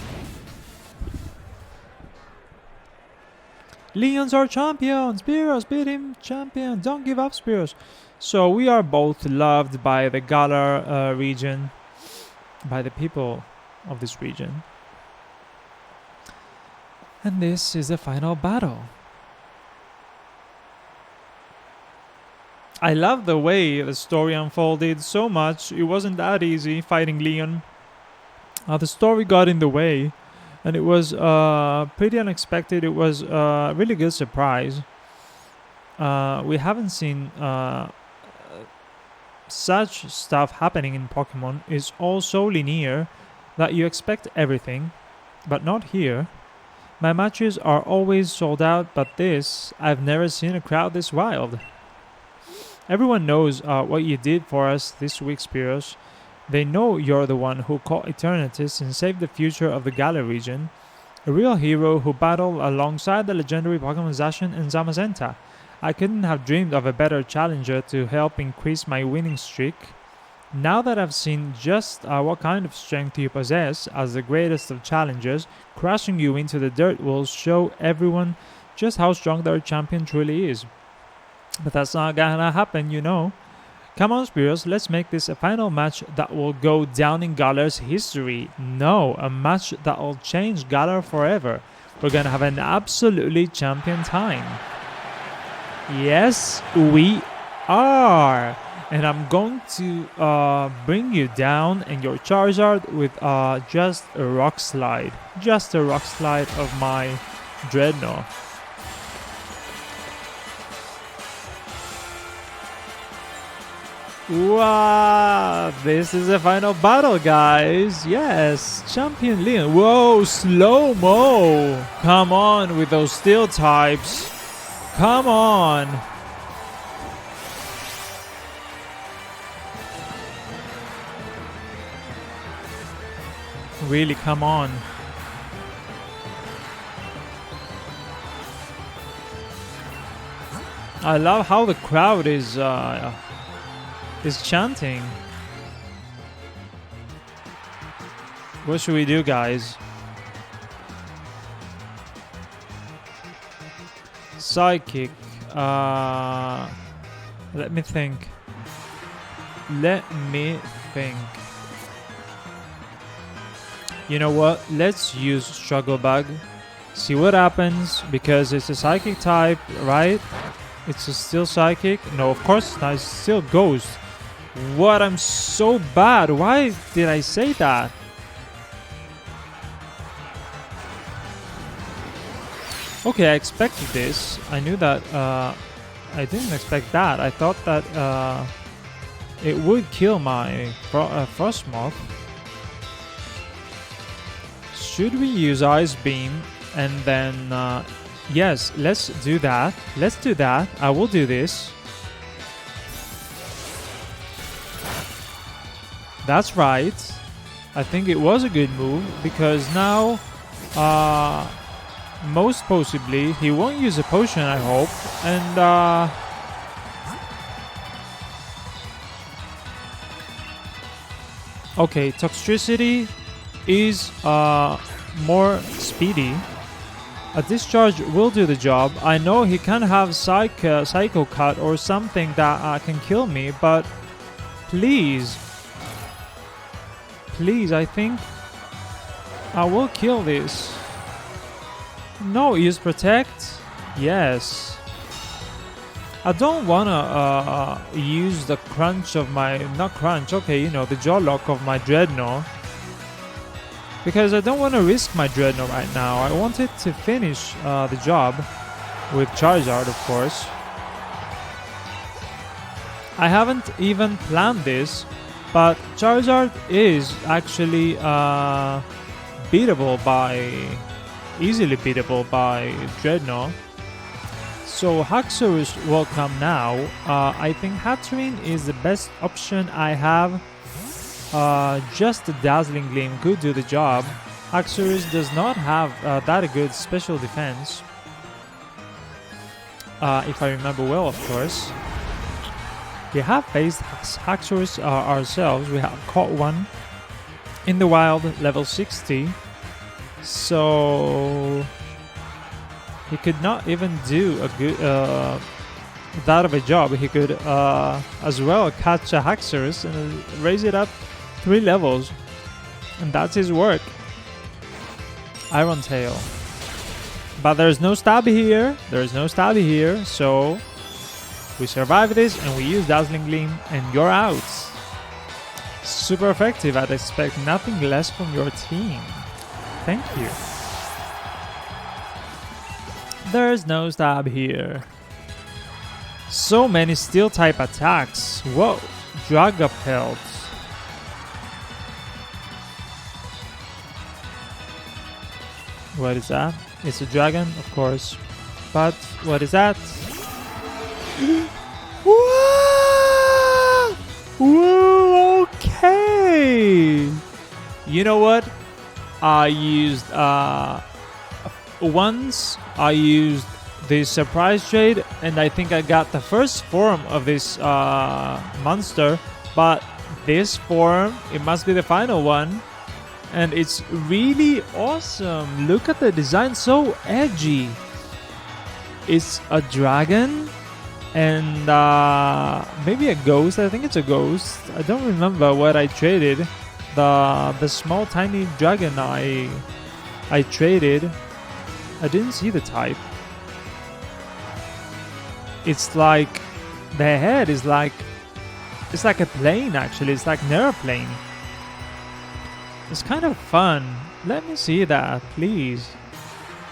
Leon's our champion. Spearos, beat him, champion. Don't give up, Spearos. So we are both loved by the Galar region, by the people of this region. And this is the final battle. I love the way the story unfolded so much. It wasn't that easy fighting Leon. The story got in the way, and it was pretty unexpected. It was a really good surprise. We haven't seen such stuff happening in Pokemon. It's all so linear that you expect everything, but not here. My matches are always sold out, but this, I've never seen a crowd this wild. Everyone knows what you did for us this week, Spearos. They know you're the one who caught Eternatus and saved the future of the Galar region. A real hero who battled alongside the legendary Pokemon Zacian and Zamazenta. I couldn't have dreamed of a better challenger to help increase my winning streak. Now that I've seen just what kind of strength you possess as the greatest of challengers, crushing you into the dirt will show everyone just how strong their champion truly is. But that's not gonna happen, you know. Come on, Spearos, let's make this a final match that will go down in Galar's history. No, a match that will change Galar forever. We're gonna have an absolutely champion time. Yes, we are. And I'm going to bring you down and your Charizard with just a rock slide. Just a rock slide of my Dreadnought. Wow, this is the final battle, guys. Yes, Champion Leon. Whoa, slow-mo. Come on with those steel types. Come on. Really, come on. I love how the crowd is chanting. What should we do, guys? Psychic. Let me think. You know what? Let's use Struggle Bug. See what happens, because it's a psychic type, right? It's a still psychic. No, of course not. It's still ghost. What? I'm so bad. Why did I say that? Okay, I expected this. I knew that. I didn't expect that. I thought that it would kill my Frostmoth. Should we use Ice Beam and then... yes, let's do that. Let's do that. I will do this. That's right. I think it was a good move, because now most possibly he won't use a potion, I hope. And okay, Toxtricity is more speedy. A discharge will do the job. I know he can have Psycho Cut or something that can kill me, but please, I think I will kill this. No, use Protect. Yes. I don't wanna use the crunch of my, not crunch. Okay, you know, the jaw lock of my Dreadnought. Because I don't want to risk my Dreadnought right now. I wanted to finish the job with Charizard, of course. I haven't even planned this, but Charizard is actually easily beatable by Dreadnought. So Haxorus will come now. I think Hatterene is the best option I have. Just a Dazzling Gleam could do the job. Haxorus does not have that good special defense. If I remember well, of course. We have faced Haxorus ourselves. We have caught one in the wild, level 60. So he could not even do a good that of a job. He could as well catch a Haxorus and raise it up 3 levels, and that's his work. Iron Tail. But there's no stab here. So we survive this and we use Dazzling Gleam, and you're out. Super effective. I'd expect nothing less from your team. Thank you. There's no stab here. So many steel type attacks. Whoa. Dragapult. What is that? It's a dragon, of course. But what is that? Whoa! Whoa, okay. You know what? I used once I used this surprise trade, and I think I got the first form of this monster, but this form, it must be the final one. And it's really awesome. Look at the design, so edgy. It's a dragon and maybe a ghost. I think it's a ghost. I don't remember what I traded. The small tiny dragon I traded. I didn't see the type. It's like the head is like, it's like a plane actually. It's like an airplane. It's kind of fun. Let me see that, please.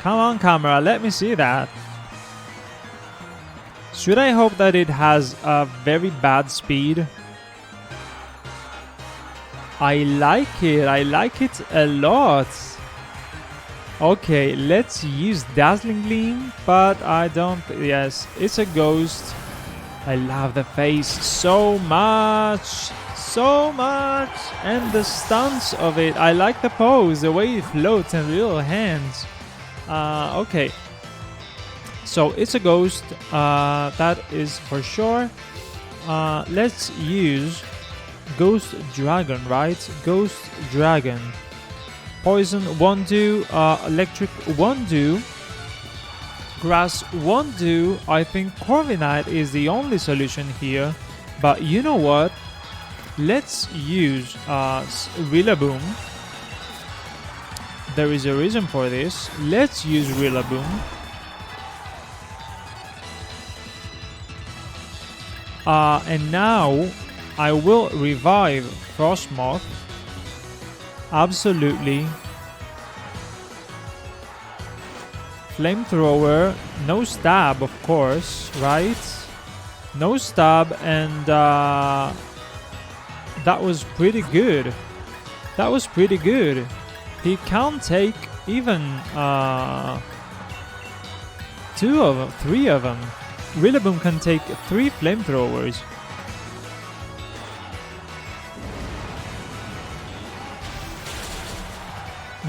Come on, camera, let me see that. Should I hope that it has a very bad speed? I like it. I like it a lot. Okay, let's use Dazzling Gleam, but I don't... Yes, it's a ghost. I love the face so much. So much. And the stance of it. I like the pose, the way it floats and the little hands. Okay. So it's a ghost. That is for sure. Let's use Ghost Dragon, right? Ghost Dragon. Poison won't do. Electric won't do. Grass won't do. I think Corviknight is the only solution here. But you know what? Let's use Rillaboom. There is a reason for this. Let's use Rillaboom. And now I will revive Frostmoth. Absolutely. Flamethrower. No stab, of course, right? No stab, and that was pretty good. That was pretty good. He can't take even 3 of them. Rillaboom can take 3 flamethrowers.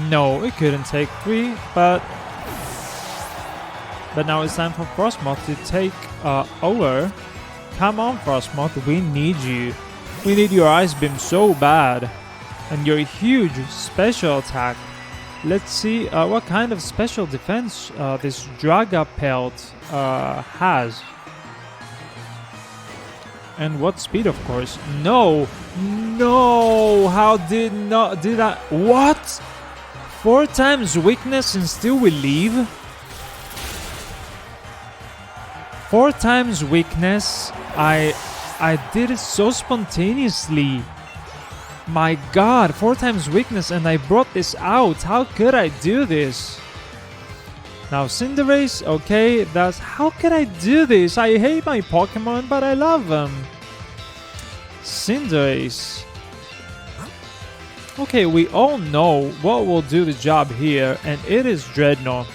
No, it couldn't take 3, but now it's time for Frostmoth to take over. Come on, Frostmoth, we need you. We need your Ice Beam so bad. And your huge special attack. Let's see what kind of special defense this Dragapult has. And what speed, of course. No! No! How did I... What? 4 times weakness and still will leave? 4 times weakness. I did it so spontaneously. My god, 4 times weakness and I brought this out. How could I do this? Now Cinderace, okay, that's... How could I do this? I hate my Pokemon, but I love them. Cinderace. Okay, we all know what will do the job here, and it is Dreadnought.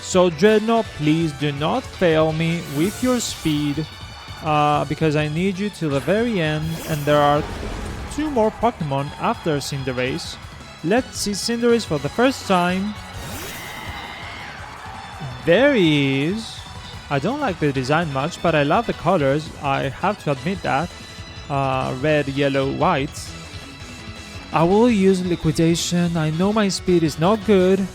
So Dreadnought, please do not fail me with your speed, because I need you to the very end, and there are 2 more Pokemon after Cinderace. Let's see Cinderace for the first time. There he is. I don't like the design much, but I love the colors. I have to admit that. Red, yellow, white. I will use Liquidation. I know my speed is not good.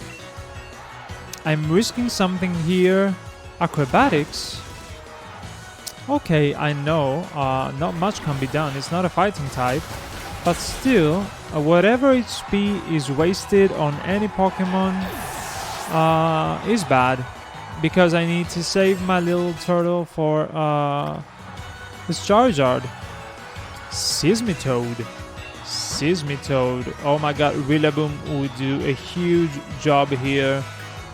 I'm risking something here. Acrobatics. Okay, I know. Not much can be done. It's not a fighting type. But still, whatever HP is wasted on any Pokemon is bad. Because I need to save my little turtle for this Charizard. Seismitoad. Seismitoad. Oh my god, Rillaboom would do a huge job here.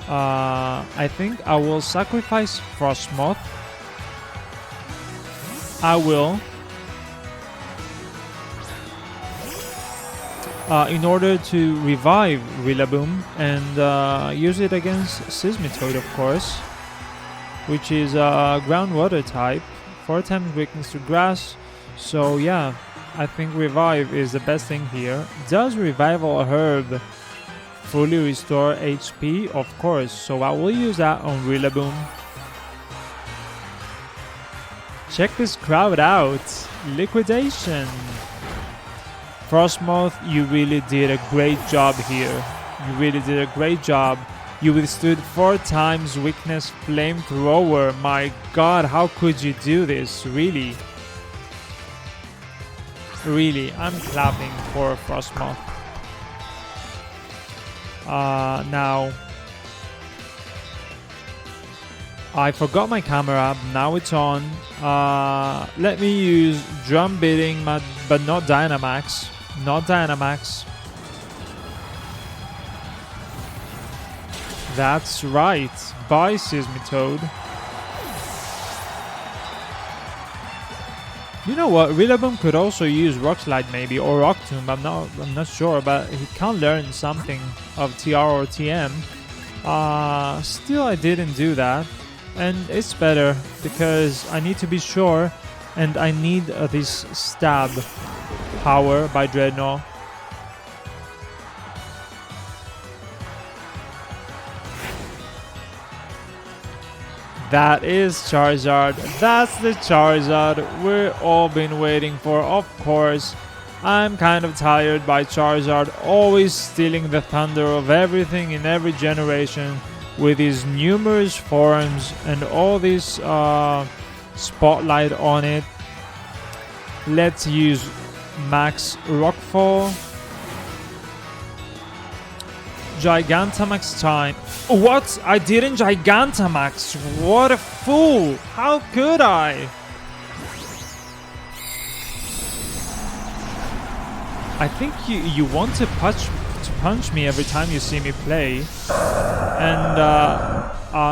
I think I will sacrifice Frostmoth. I will. In order to revive Rillaboom and use it against Seismitoad, of course, which is groundwater type, 4 times weakness to grass. So yeah, I think revive is the best thing here. Does Revival Herb fully restore HP? Of course, so I will use that on Rillaboom. Check this crowd out. Liquidation. Frostmoth, you really did a great job here. You really did a great job. You withstood 4 times weakness flamethrower. My god, how could you do this? Really? Really, I'm clapping for Frostmoth. Now, I forgot my camera. Now it's on. Let me use drum beating, but not Dynamax. Not Dynamax. That's right. Bye, Seismitoad. You know what? Rillaboom could also use Rock Slide maybe, or Rock Tomb. I'm not sure, but he can't learn something of TR or TM. Still, I didn't do that, and it's better because I need to be sure, and I need this stab power by Dreadnought. That is Charizard. That's the Charizard we've all been waiting for, of course. I'm kind of tired by Charizard always stealing the thunder of everything in every generation with his numerous forms and all this spotlight on it. Let's use Max Rockfall. Gigantamax time. What? I didn't Gigantamax. What a fool. How could I? I think you want to punch me every time you see me play. And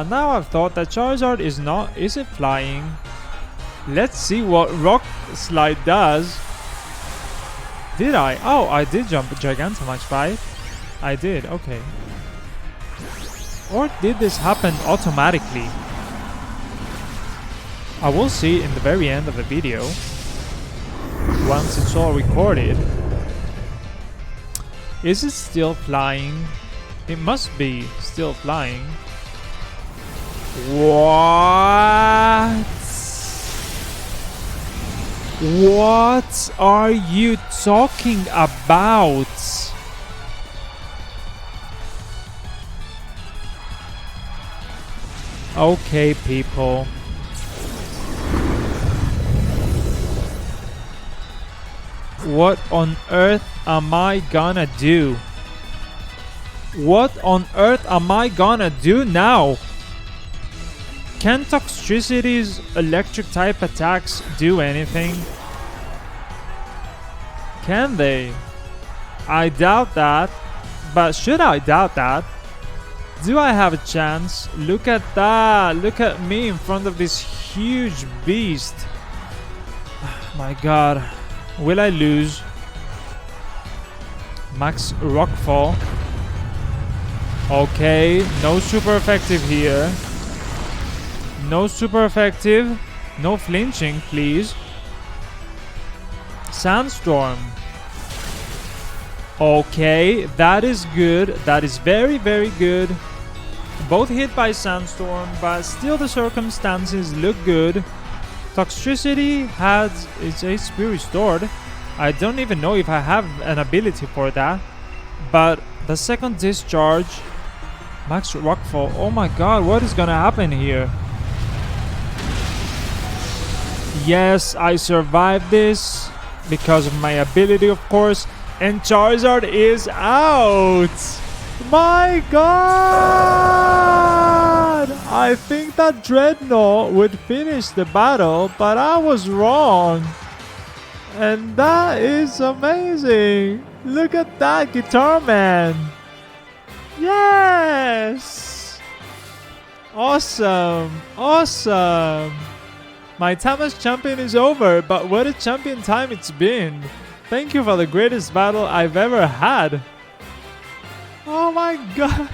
now I've thought that Charizard isn't flying. Let's see what Rock Slide does. Did I? Oh, I did jump Gigantamax, right? I did, okay. Or did this happen automatically? I will see in the very end of the video, once it's all recorded. Is it still flying? It must be still flying. What? What are you talking about? Okay, people. What on earth am I gonna do? What on earth am I gonna do now? Can Toxtricity's electric type attacks do anything? Can they? I doubt that. But should I doubt that? Do I have a chance? Look at that. Look at me in front of this huge beast. My god. Will I lose? Max Rockfall. Okay. No super effective here. No super effective. No flinching, please. Sandstorm. Okay, that is good. That is very, very good. Both hit by Sandstorm, but still the circumstances look good. Toxtricity has its HP restored. I don't even know if I have an ability for that. But the second discharge, Max Rockfall. Oh my god, what is gonna happen here? Yes, I survived this because of my ability, of course. And Charizard is out! My god! I think that Dreadnought would finish the battle, but I was wrong. And that is amazing! Look at that, Guitar Man! Yes! Awesome! Awesome! My time as champion is over, but what a champion time it's been! Thank you for the greatest battle I've ever had. Oh my god.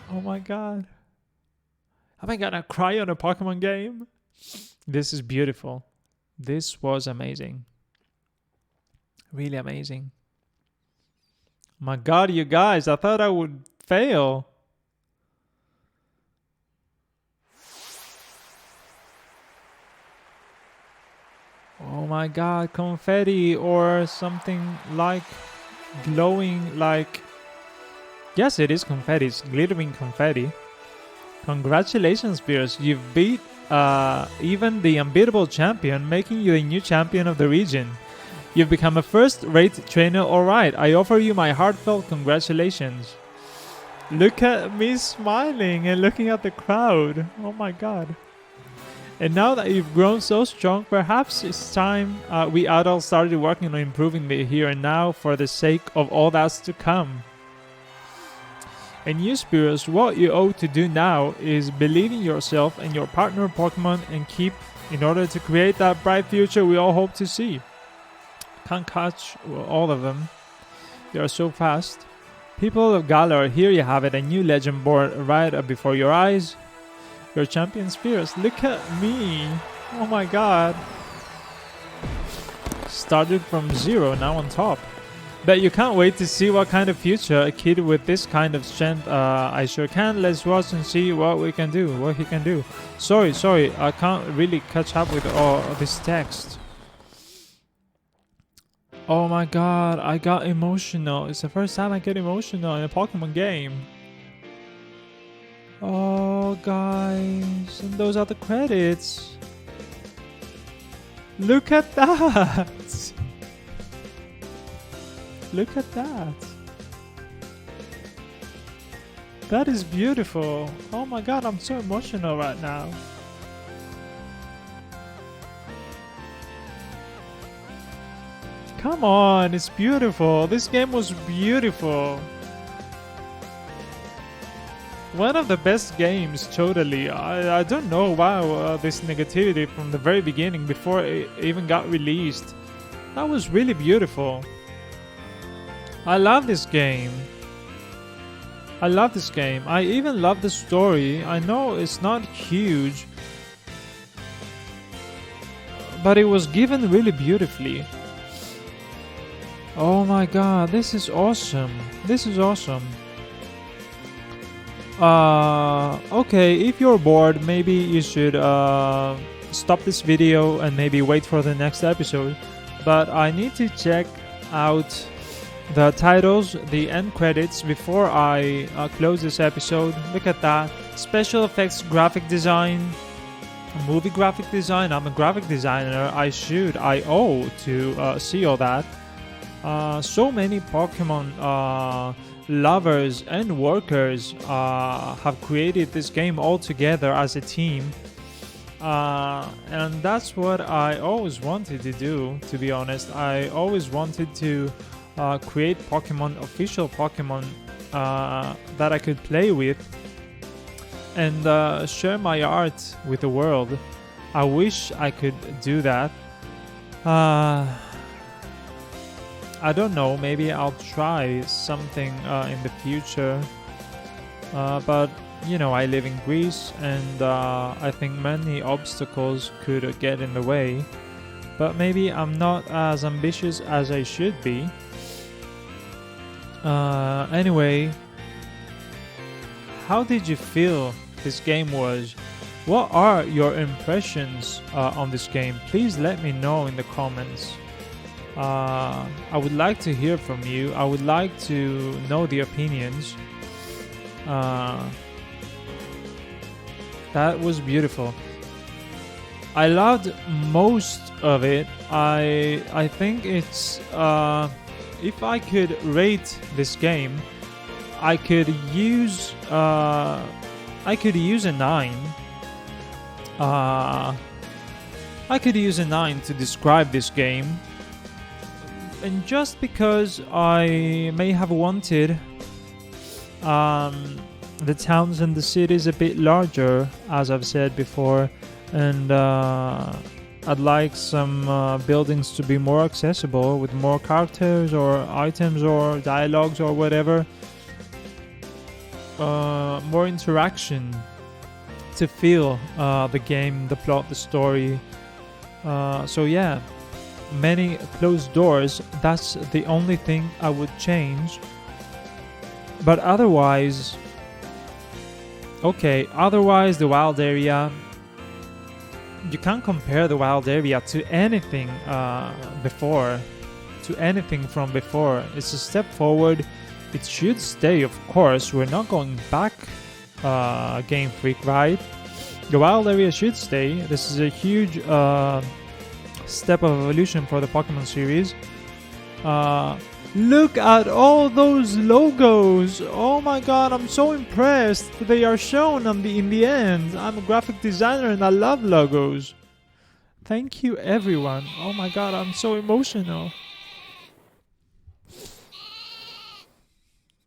Oh my god. Am I gonna cry on a Pokemon game? This is beautiful. This was amazing. Really amazing. My god, you guys, I thought I would fail. Oh my god, confetti or something like glowing like... Yes, it is confetti. It's glittering confetti. Congratulations, Pierce. You've beat even the unbeatable champion, making you a new champion of the region. You've become a first-rate trainer, alright. I offer you my heartfelt congratulations. Look at me smiling and looking at the crowd. Oh my god. And now that you've grown so strong, perhaps it's time we adults started working on improving the here and now for the sake of all that's to come. In you spirits, what you ought to do now is believe in yourself and your partner Pokemon and keep in order to create that bright future we all hope to see. Can't catch all of them. They are so fast. People of Galar, here you have it, a new legend born right up before your eyes. Your champion spirits, look at me. Oh my god. Started from 0, now on top. Bet you can't wait to see what kind of future a kid with this kind of strength. I sure can. Let's watch and see what we can do, what he can do. Sorry, I can't really catch up with all this text. Oh my god, I got emotional. It's the first time I get emotional in a Pokemon game. Oh guys, and those are the credits. Look at that. Look at that. That is beautiful. Oh my god, I'm so emotional right now. Come on, it's beautiful. This game was beautiful. One of the best games, totally. I don't know why this negativity from the very beginning before it even got released. That was really beautiful. I love this game. I love this game. I even love the story. I know it's not huge, but it was given really beautifully. Oh my god, this is awesome. This is awesome. Okay, if you're bored, maybe you should stop this video and maybe wait for the next episode. But I need to check out the titles, the end credits before I close this episode. Look at that. Special effects, graphic design, movie graphic design. I'm a graphic designer. I owe to see all that. So many Pokemon lovers and workers have created this game all together as a team. And that's what I always wanted to do, to be honest. I always wanted to create Pokemon, official Pokemon that I could play with and share my art with the world. I wish I could do that. I don't know, maybe I'll try something in the future. But, you know, I live in Greece and I think many obstacles could get in the way. But maybe I'm not as ambitious as I should be. Anyway, how did you feel this game was? What are your impressions on this game? Please let me know in the comments. I would like to hear from you. I would like to know the opinions. That was beautiful. I loved most of it. I think it's if I could rate this game, I could use a 9. I could use a 9 to describe this game. And just because I may have wanted the towns and the cities a bit larger, as I've said before, and I'd like some buildings to be more accessible with more characters or items or dialogues or whatever, more interaction to feel the game, the plot, the story. So yeah, many closed doors. That's the only thing I would change. But otherwise, okay, otherwise the wild area, you can't compare the wild area to anything before, to anything from before. It's a step forward. It should stay, of course. We're not going back, Game Freak, right? The wild area should stay. This is a huge step of evolution for the Pokemon series. Look at all those logos. Oh my god, I'm so impressed. They are shown in the end. I'm a graphic designer and I love logos. Thank you everyone. Oh my god, I'm so emotional.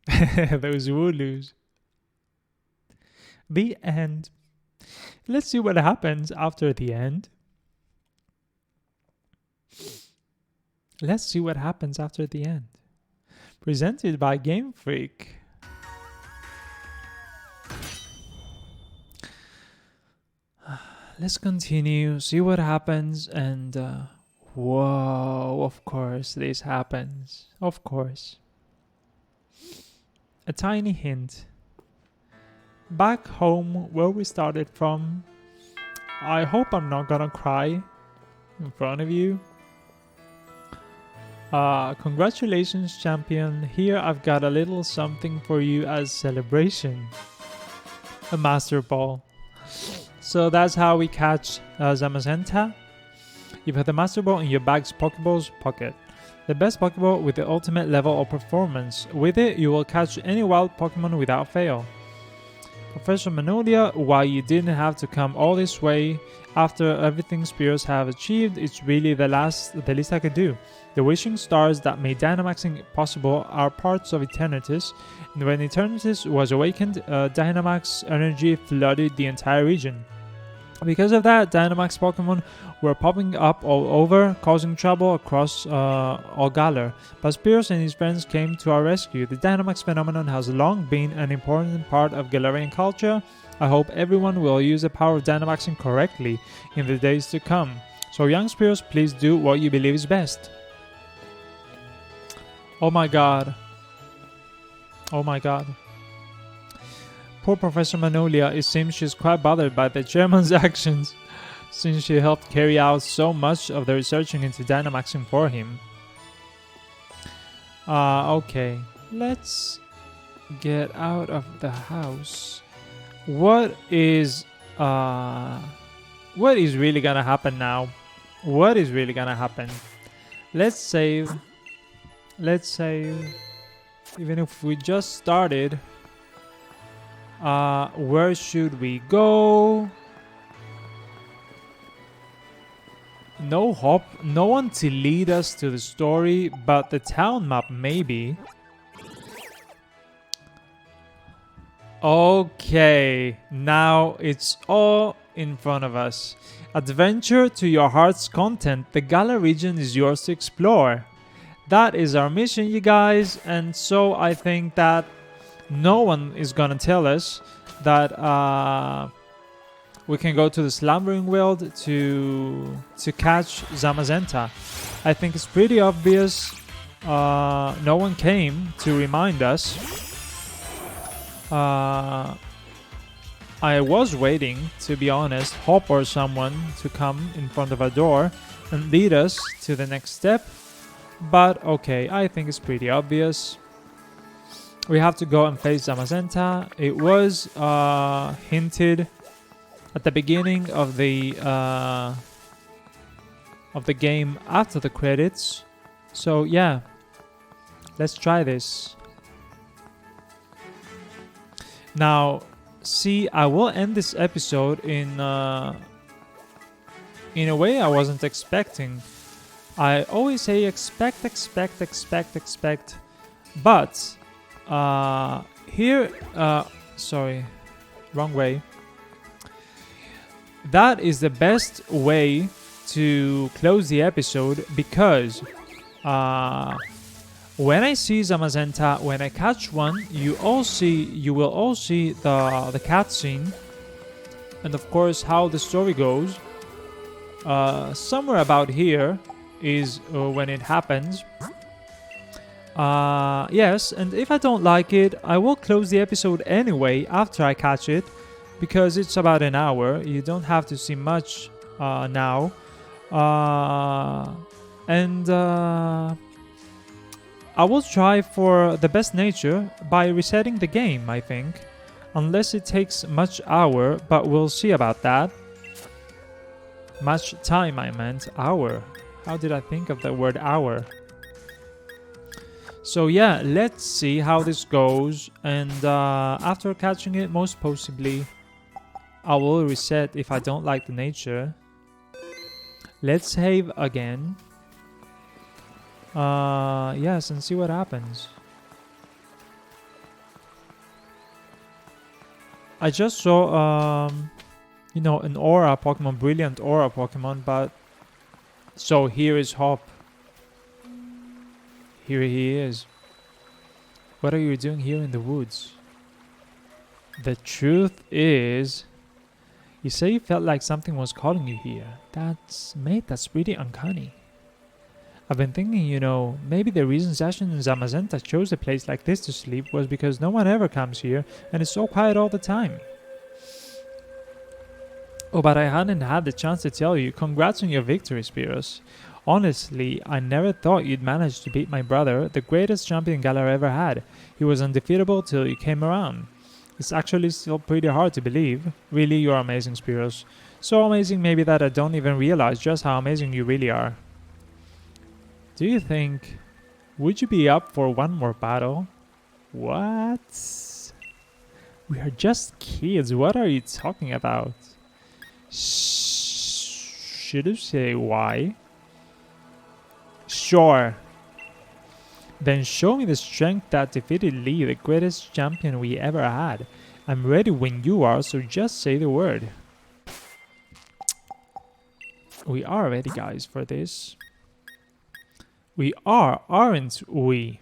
Those Wooloos. The end. Let's see what happens after the end. Let's see what happens after the end. Presented by Game Freak. Let's continue, see what happens, and whoa, of course this happens. Of course. A tiny hint. Back home where we started from, I hope I'm not gonna cry in front of you. Congratulations, champion. Here I've got a little something for you as celebration. A Master Ball. So that's how we catch Zamazenta. You put the Master Ball in your bag's Pokeballs pocket. The best Pokeball with the ultimate level of performance. With it, you will catch any wild Pokemon without fail. Professor Manolia, while you didn't have to come all this way, after everything Spearows have achieved, it's really the least I could do. The wishing stars that made Dynamaxing possible are parts of Eternatus, and when Eternatus was awakened, Dynamax energy flooded the entire region. Because of that, Dynamax Pokemon were popping up all over, causing trouble across all Galar. But Spearows and his friends came to our rescue. The Dynamax phenomenon has long been an important part of Galarian culture. I hope everyone will use the power of Dynamaxing correctly in the days to come. So young Spearows, please do what you believe is best. Oh my god. Oh my god. Poor Professor Manolia, it seems she's quite bothered by the chairman's actions, since she helped carry out so much of the researching into Dynamaxing for him. Okay. Let's get out of the house. What is really gonna happen now? What is really gonna happen? Let's save. Let's save. Even if we just started. Where should we go? No hop, no one to lead us to the story, but the town map maybe. Okay, now it's all in front of us. Adventure to your heart's content. The Galar region is yours to explore. That is our mission, you guys, and so I think that no one is gonna tell us that we can go to the Slumbering World to catch Zamazenta. I think it's pretty obvious. No one came to remind us. I was waiting, to be honest, Hop or someone to come in front of our door and lead us to the next step. But okay, I think it's pretty obvious. We have to go and face Zamazenta. It was hinted at the beginning of the game after the credits. So yeah, let's try this. Now, see, I will end this episode in a way I wasn't expecting. I always say expect, but here, sorry, wrong way. That is the best way to close the episode, because when I see Zamazenta, when I catch one, you will all see the cutscene, and of course how the story goes. Somewhere about here is when it happens. Yes, and if I don't like it, I will close the episode anyway after I catch it, because it's about an hour. You don't have to see much now. And I will try for the best nature by resetting the game, I think. Unless it takes much hour, but we'll see about that. Much time, I meant. Hour. How did I think of the word hour? So yeah, let's see how this goes. And after catching it, most possibly, I will reset if I don't like the nature. Let's save again. Yes, and see what happens. I just saw, you know, an aura Pokemon, brilliant aura Pokemon, but... So here is Hop. Here he is. What are you doing here in the woods? The truth is... You say you felt like something was calling you here. Mate, that's pretty uncanny. I've been thinking, you know, maybe the reason Zashin and Zamazenta chose a place like this to sleep was because no one ever comes here and it's so quiet all the time. Oh, but I hadn't had the chance to tell you. Congrats on your victory, Spiros. Honestly, I never thought you'd manage to beat my brother, the greatest champion Galar ever had. He was undefeatable till you came around. It's actually still pretty hard to believe. Really, you're amazing, Spiros. So amazing maybe that I don't even realize just how amazing you really are. Do you think... Would you be up for one more battle? What? We are just kids. What are you talking about? Should you say why? Sure. Then show me the strength that defeated Lee, the greatest champion we ever had. I'm ready when you are, so just say the word. We are ready, guys, for this. We are, aren't we?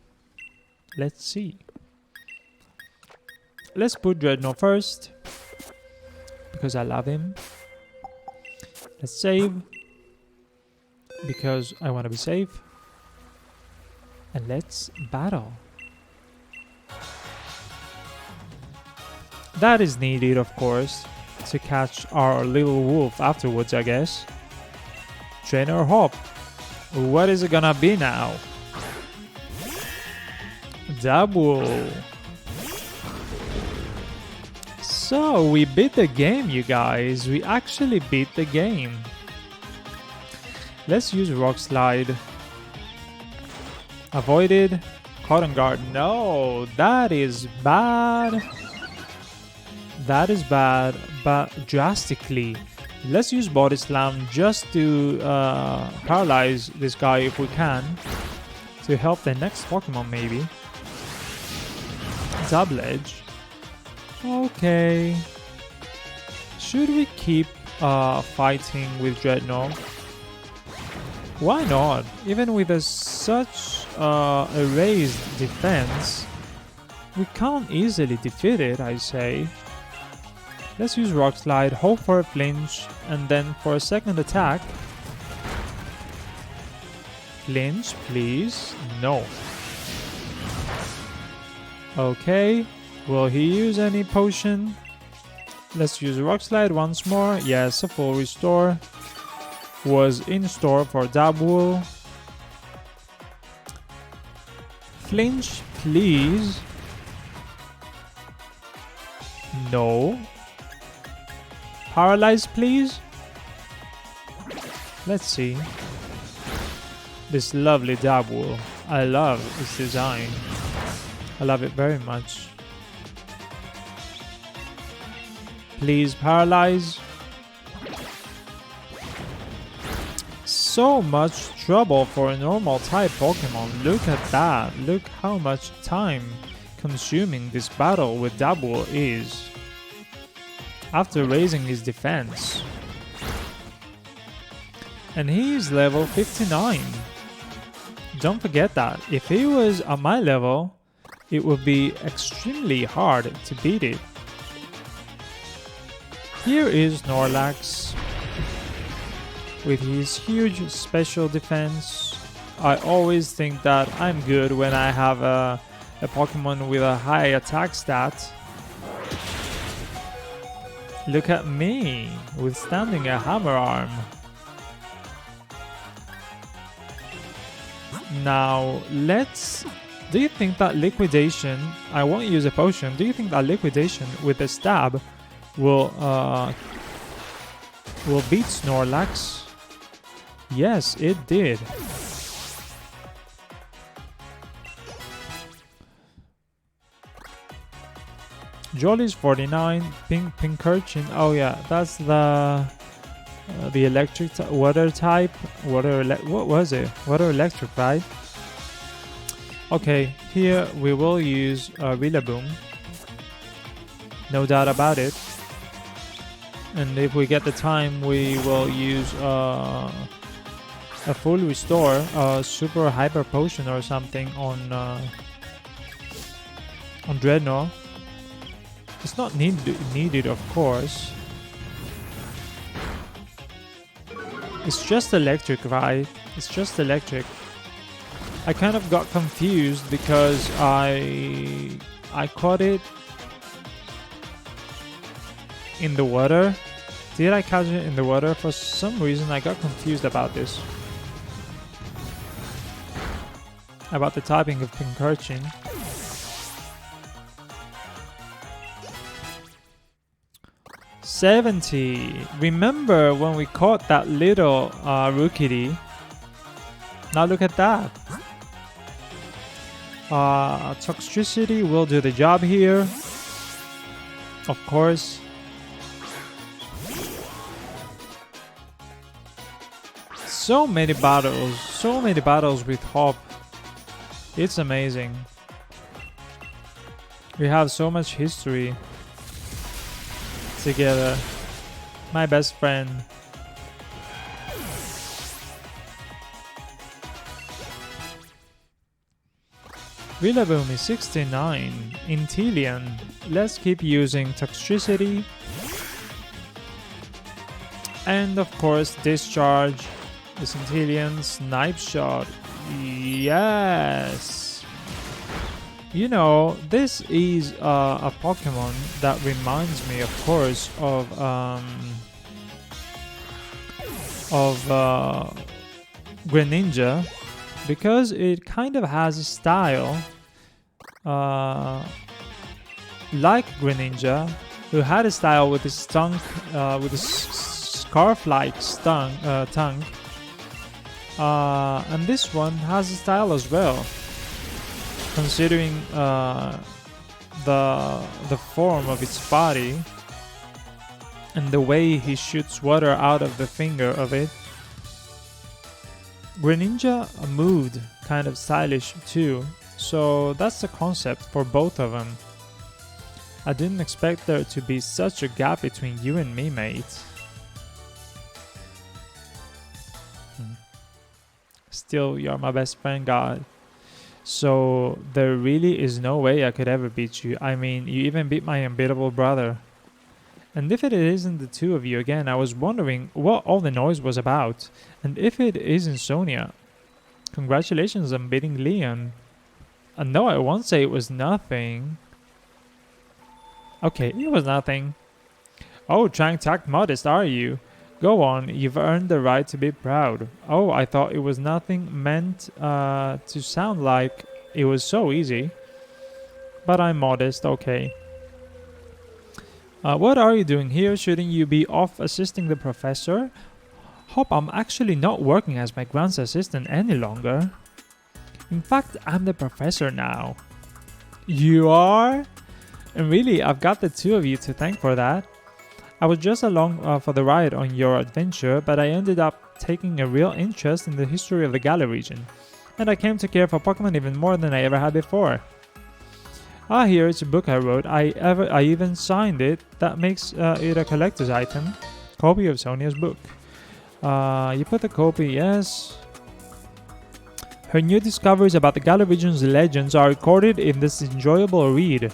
Let's see. Let's put Dreadnought first, because I love him. Let's save, because I want to be safe. And let's battle. That is needed, of course, to catch our little wolf afterwards, I guess. Trainer Hop. What is it gonna be now? Double. So, we beat the game, you guys. We actually beat the game. Let's use Rock Slide. Avoided. Cotton Guard. No, that is bad. That is bad, but drastically. Let's use Body Slam just to paralyze this guy if we can. To help the next Pokemon, maybe. Double Edge. Okay. Should we keep fighting with Dreadnought? Why not? Even with such a raised defense, we can't easily defeat it, I say. Let's use Rock Slide, hope for a flinch, and then for a second attack. Flinch, please. No. Okay. Will he use any potion? Let's use Rock Slide once more. Yes, a full restore was in store for Dabwool. Flinch, please. No. Paralyze, please. Let's see. This lovely Dabwool. I love its design. I love it very much. Please paralyze. So much trouble for a normal type Pokemon. Look at that. Look how much time consuming this battle with Dabwool is. After raising his defense. And he is level 59. Don't forget that. If he was at my level, it would be extremely hard to beat it. Here is Snorlax with his huge special defense. I always think that I'm good when I have a Pokemon with a high attack stat. Look at me, withstanding a hammer arm. Now, let's... Do you think that Liquidation... I won't use a potion. Do you think that Liquidation with a stab will beat Snorlax? Yes, it did. Jolly's 49, Pincurchin. Oh yeah, that's the electric water type. What was it? Water electric, right? Okay, here we will use Rillaboom. no doubt about it. And if we get the time, we will use a full restore, a super hyper potion or something on Dreadnought. It's not needed, of course. It's just electric, right? It's just electric. I kind of got confused because I caught it in the water. Did I catch it in the water? For some reason I got confused about this. About the typing of Pincurchin. $70. Remember when we caught that little Rookity? Now look at that. Toxicity will do the job here. Of course. So many battles with Hop. It's amazing. We have so much history together. My best friend. Rillaboom is 69. Inteleon. Let's keep using Toxicity. And of course, Discharge. The Inteleon. Snipe Shot. Yes! You know, this is a Pokemon that reminds me, of course, of Greninja, because it kind of has a style like Greninja, who had a style with his tongue, with a scarf-like tongue, and this one has a style as well. Considering the form of its body and the way he shoots water out of the finger of it, Greninja moved kind of stylish too, so that's the concept for both of them. I didn't expect there to be such a gap between you and me, mate. Still, you're my best friend, God. So there really is no way I could ever beat you. I mean, you even beat my unbeatable brother. And if it isn't the two of you again, I was wondering what all the noise was about. And if it isn't Sonia, congratulations on beating Leon. And no, I won't say it was nothing. Okay, it was nothing. Oh, trying to act modest, are you? Go on, you've earned the right to be proud. Oh, I thought it was nothing, meant to sound like it was so easy. But I'm modest, okay. What are you doing here? Shouldn't you be off assisting the professor? Hope I'm actually not working as my grand's assistant any longer. In fact, I'm the professor now. You are? And really, I've got the two of you to thank for that. I was just along for the ride on your adventure, but I ended up taking a real interest in the history of the Galar region, and I came to care for Pokemon even more than I ever had before. Ah, here is a book I wrote. I even signed it. That makes it a collector's item. Copy of Sonia's book. You put the copy, yes. Her new discoveries about the Galar region's legends are recorded in this enjoyable read.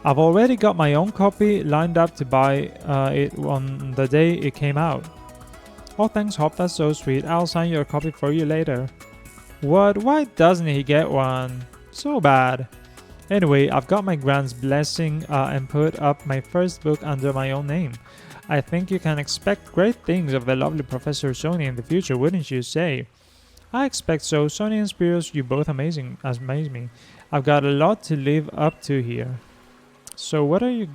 I've already got my own copy lined up to buy it on the day it came out. Oh, thanks, Hop, that's so sweet. I'll sign your copy for you later. What? Why doesn't he get one? So bad. Anyway, I've got my grand's blessing and put up my first book under my own name. I think you can expect great things of the lovely Professor Sonia in the future, wouldn't you say? I expect so. Sonia and Spiros, you both amaze me. I've got a lot to live up to here. So what are you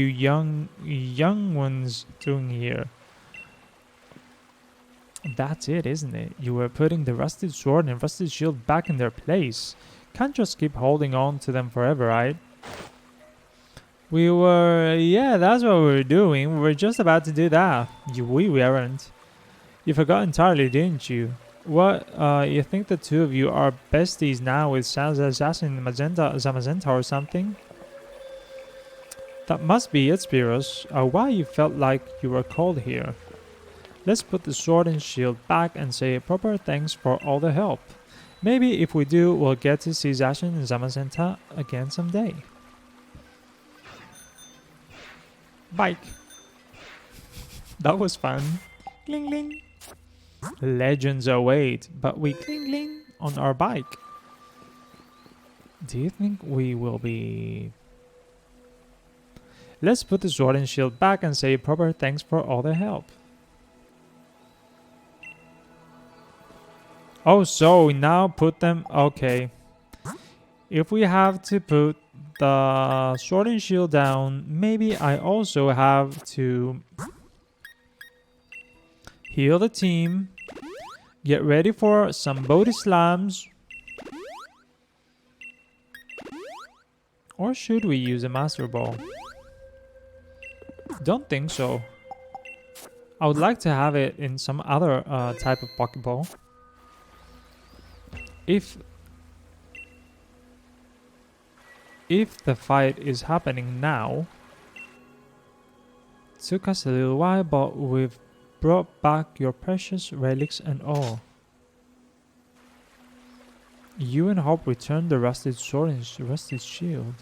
young ones doing here? That's it, isn't it? You were putting the rusted sword and rusted shield back in their place. Can't just keep holding on to them forever, right? Yeah, that's what we were doing. We were just about to do that. We weren't. You forgot entirely, didn't you? What, you think the two of you are besties now with Sans Assassin Zamazenta or something? That must be it, Spiros. Why you felt like you were called here. Let's put the sword and shield back and say a proper thanks for all the help. Maybe if we do, we'll get to see Zacian and Zamazenta again someday. Bike. That was fun. Gling gling. Legends await, but we gling gling on our bike. Do you think we will be... Let's put the sword and shield back and say proper thanks for all the help. Oh, so we now put them... Okay. If we have to put the sword and shield down, maybe I also have to heal the team, get ready for some body slams. Or should we use a Master Ball? Don't think so. I would like to have it in some other type of Pokeball. If the fight is happening now, it took us a little while, but we've brought back your precious relics and all. You and Hop returned the rusted sword and rusted shield.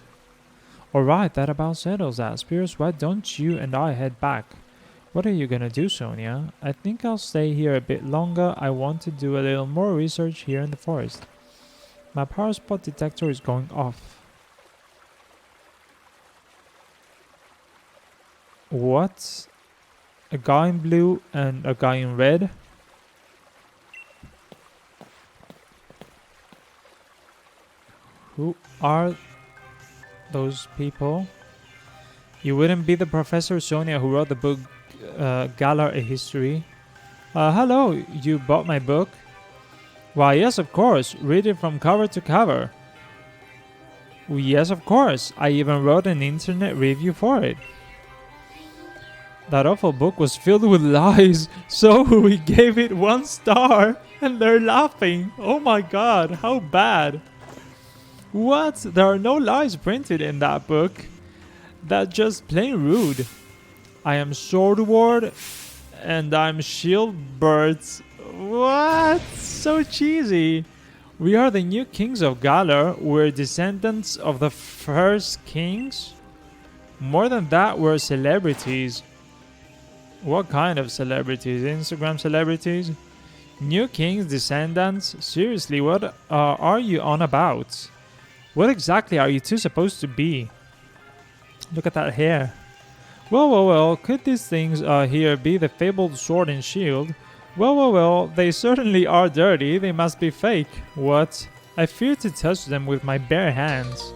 Alright, that about settles that. Spiros, why don't you and I head back? What are you gonna do, Sonia? I think I'll stay here a bit longer. I want to do a little more research here in the forest. My power spot detector is going off. What? A guy in blue and a guy in red? Who are those people? You wouldn't be the Professor Sonia who wrote the book Galar a History. Hello, you bought my book? Why, yes, of course. Read it from cover to cover. Yes, of course. I even wrote an internet review for it. That awful book was filled with lies, so we gave it 1 star. And they're laughing. Oh my god, how bad. What? There are no lies printed in that book. That's just plain rude. I am Sword Ward and I'm Shield Birds. What? So cheesy. We are the new kings of Galar. We're descendants of the first kings. More than that, we're celebrities. What kind of celebrities? Instagram celebrities? New kings, descendants? Seriously, what are you on about? What exactly are you two supposed to be? Look at that hair. Well, could these things here be the fabled sword and shield? Well, they certainly are dirty. They must be fake. What? I fear to touch them with my bare hands.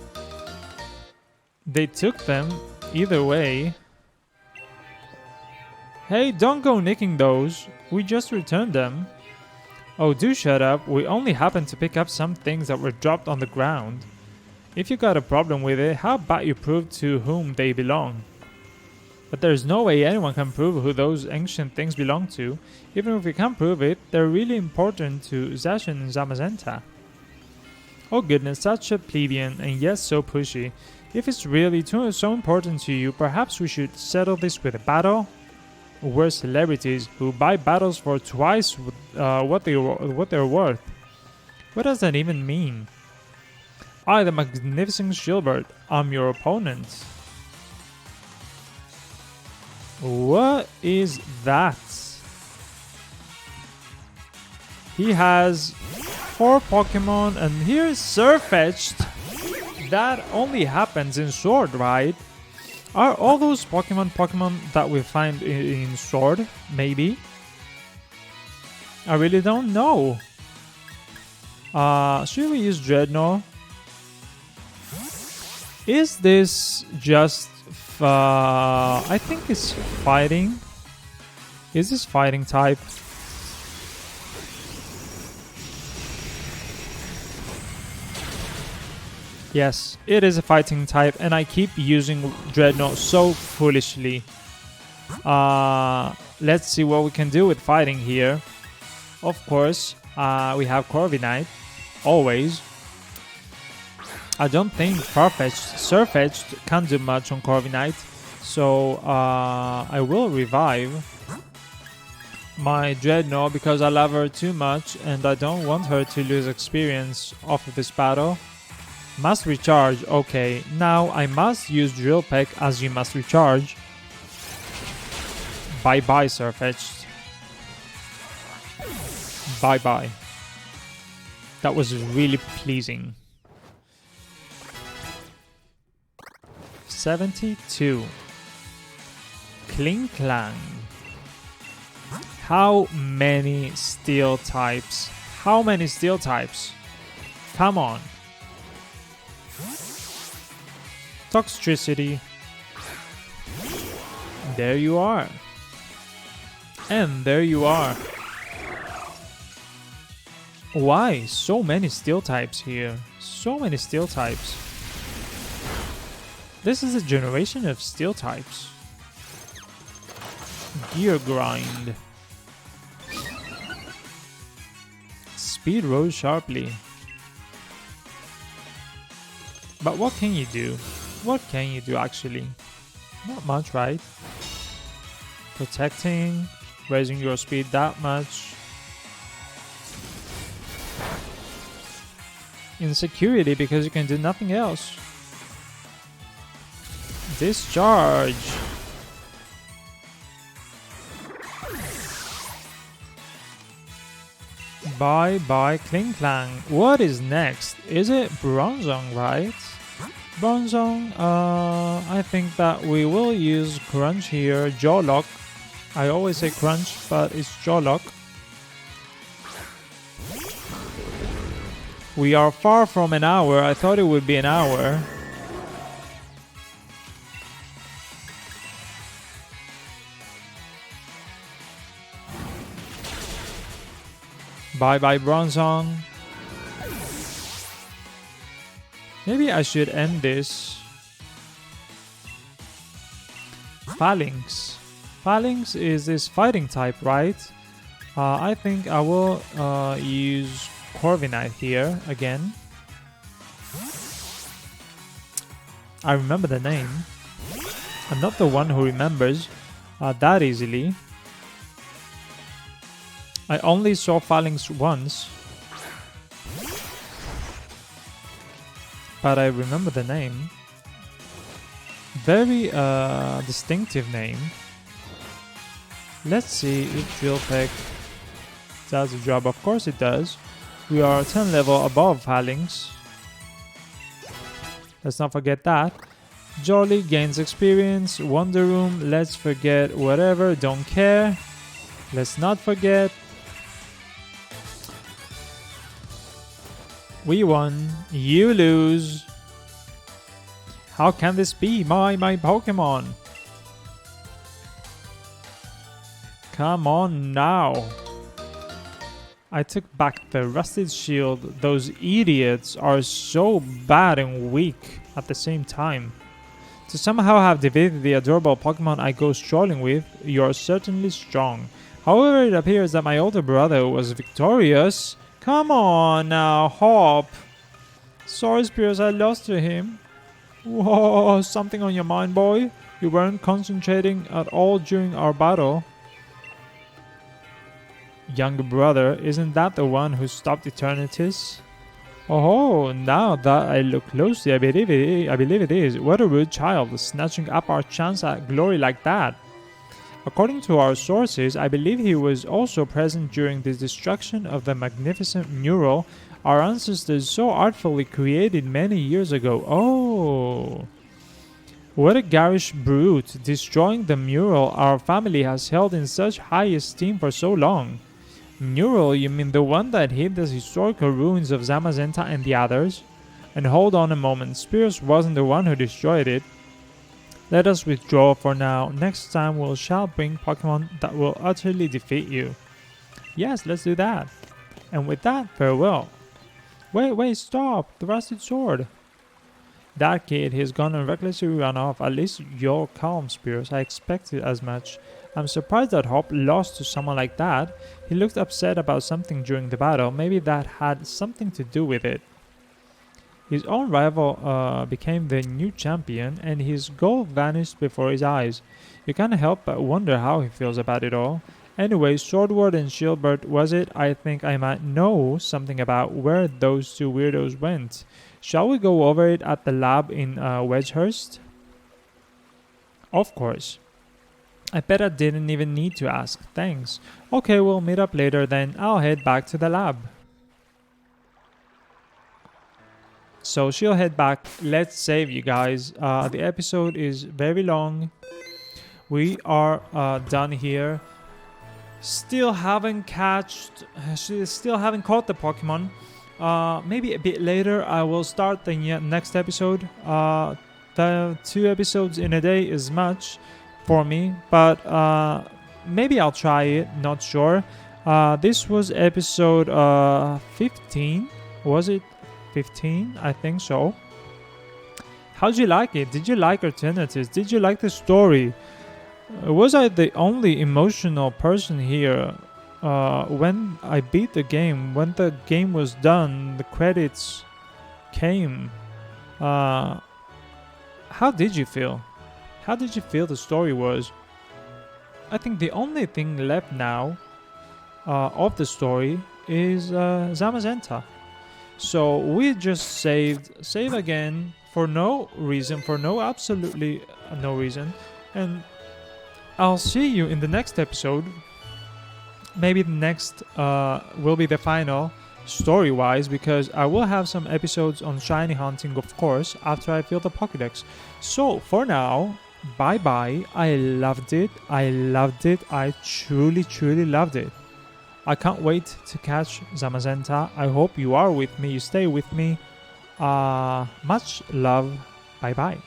They took them either way. Hey, don't go nicking those. We just returned them. Oh, do shut up. We only happened to pick up some things that were dropped on the ground. If you got a problem with it, how about you prove to whom they belong? But there's no way anyone can prove who those ancient things belong to. Even if we can prove it, they're really important to Zacian and Zamazenta. Oh goodness, such a plebeian, and yet so pushy. If it's really so important to you, perhaps we should settle this with a battle? We're celebrities who buy battles for twice what they're worth. What does that even mean? I, the magnificent Shilbert, I'm your opponent. What is that? He has 4 Pokemon and here's Surfetched. That only happens in Sword, right? Are all those Pokemon that we find in Sword? Maybe? I really don't know. Should we use Dreadnought? Is this just... I think it's fighting. Is this fighting type? Yes, it is a fighting type, and I keep using Dreadnought so foolishly. Let's see what we can do with fighting here. Of course, we have Corviknight, always. I don't think Surfetched can do much on Corviknight, so I will revive my Dreadnought because I love her too much and I don't want her to lose experience off of this battle. Must recharge, okay. Now I must use Drill Peck as you must recharge. Bye bye, Surfetched. Bye bye. That was really pleasing. 72. Kling Clang. How many steel types? How many steel types? Come on. Toxtricity. There you are. And there you are. Why so many steel types here? So many steel types. This is a generation of steel types. Gear Grind. Speed rose sharply. But what can you do? What can you do actually? Not much, right? Protecting, raising your speed that much. Insecurity because you can do nothing else. Discharge. Bye bye Kling Clang. What is next? Is it Bronzong, right? Bronzong, I think that we will use Crunch here. Jaw Lock. I always say Crunch, but it's Jaw Lock. We are far from an hour. I thought it would be an hour. Bye bye Bronzong. Maybe I should end this. Phalanx. Phalanx is this fighting type, right? I think I will use Corviknight here again. I remember the name. I'm not the one who remembers that easily. I only saw Phalanx once, but I remember the name. Very distinctive name. Let's see if Drill Peck does the job. Of course it does. We are 10 level above Phalanx. Let's not forget that. Jolly gains experience. Wonder Room, let's forget whatever, don't care. Let's not forget. We won. You lose. How can this be? My Pokemon. Come on now. I took back the Rusted Shield. Those idiots are so bad and weak at the same time. To somehow have defeated the adorable Pokemon I go strolling with, you are certainly strong. However, it appears that my older brother was victorious. Come on now, Hop. Sorry, Spears, I lost to him. Whoa, something on your mind, boy? You weren't concentrating at all during our battle. Younger brother, isn't that the one who stopped Eternatus? Oh, now that I look closely, I believe it is. What a rude child, snatching up our chance at glory like that. According to our sources, I believe he was also present during the destruction of the magnificent mural our ancestors so artfully created many years ago. Oh, what a garish brute, destroying the mural our family has held in such high esteem for so long. Mural, you mean the one that hid the historical ruins of Zamazenta and the others? And hold on a moment, Spears wasn't the one who destroyed it. Let us withdraw for now. Next time we shall bring Pokemon that will utterly defeat you. Yes, let's do that. And with that, farewell. Wait, stop! The Rusted Sword! That kid, he's gonna recklessly run off. At least you're calm, Spears. I expected as much. I'm surprised that Hop lost to someone like that. He looked upset about something during the battle. Maybe that had something to do with it. His own rival became the new champion, and his goal vanished before his eyes. You can't help but wonder how he feels about it all. Anyway, Swordward and Shieldbird was it? I think I might know something about where those two weirdos went. Shall we go over it at the lab in Wedgehurst? Of course. I bet I didn't even need to ask. Thanks. Okay, we'll meet up later then. I'll head back to the lab. So she'll head back. Let's save, you guys. The episode is very long. We are done here. Still haven't caught the Pokemon. Maybe a bit later I will start the next episode. The 2 episodes in a day is much for me, but maybe I'll try it. Not sure. This was episode 15. Was it 15? I think so. How'd you like it? Did you like Eternatus? Did you like the story? Was I the only emotional person here? When I beat the game, when the game was done, the credits came. How did you feel? How did you feel the story was? I think the only thing left now of the story is Zamazenta. So we just save again for no reason, absolutely no reason. And I'll see you in the next episode. Maybe the next will be the final story-wise, because I will have some episodes on shiny hunting, of course, after I fill the Pokédex. So for now, bye-bye. I loved it. I truly loved it. I can't wait to catch Zamazenta. I hope you are with me. You stay with me. Much love. Bye-bye.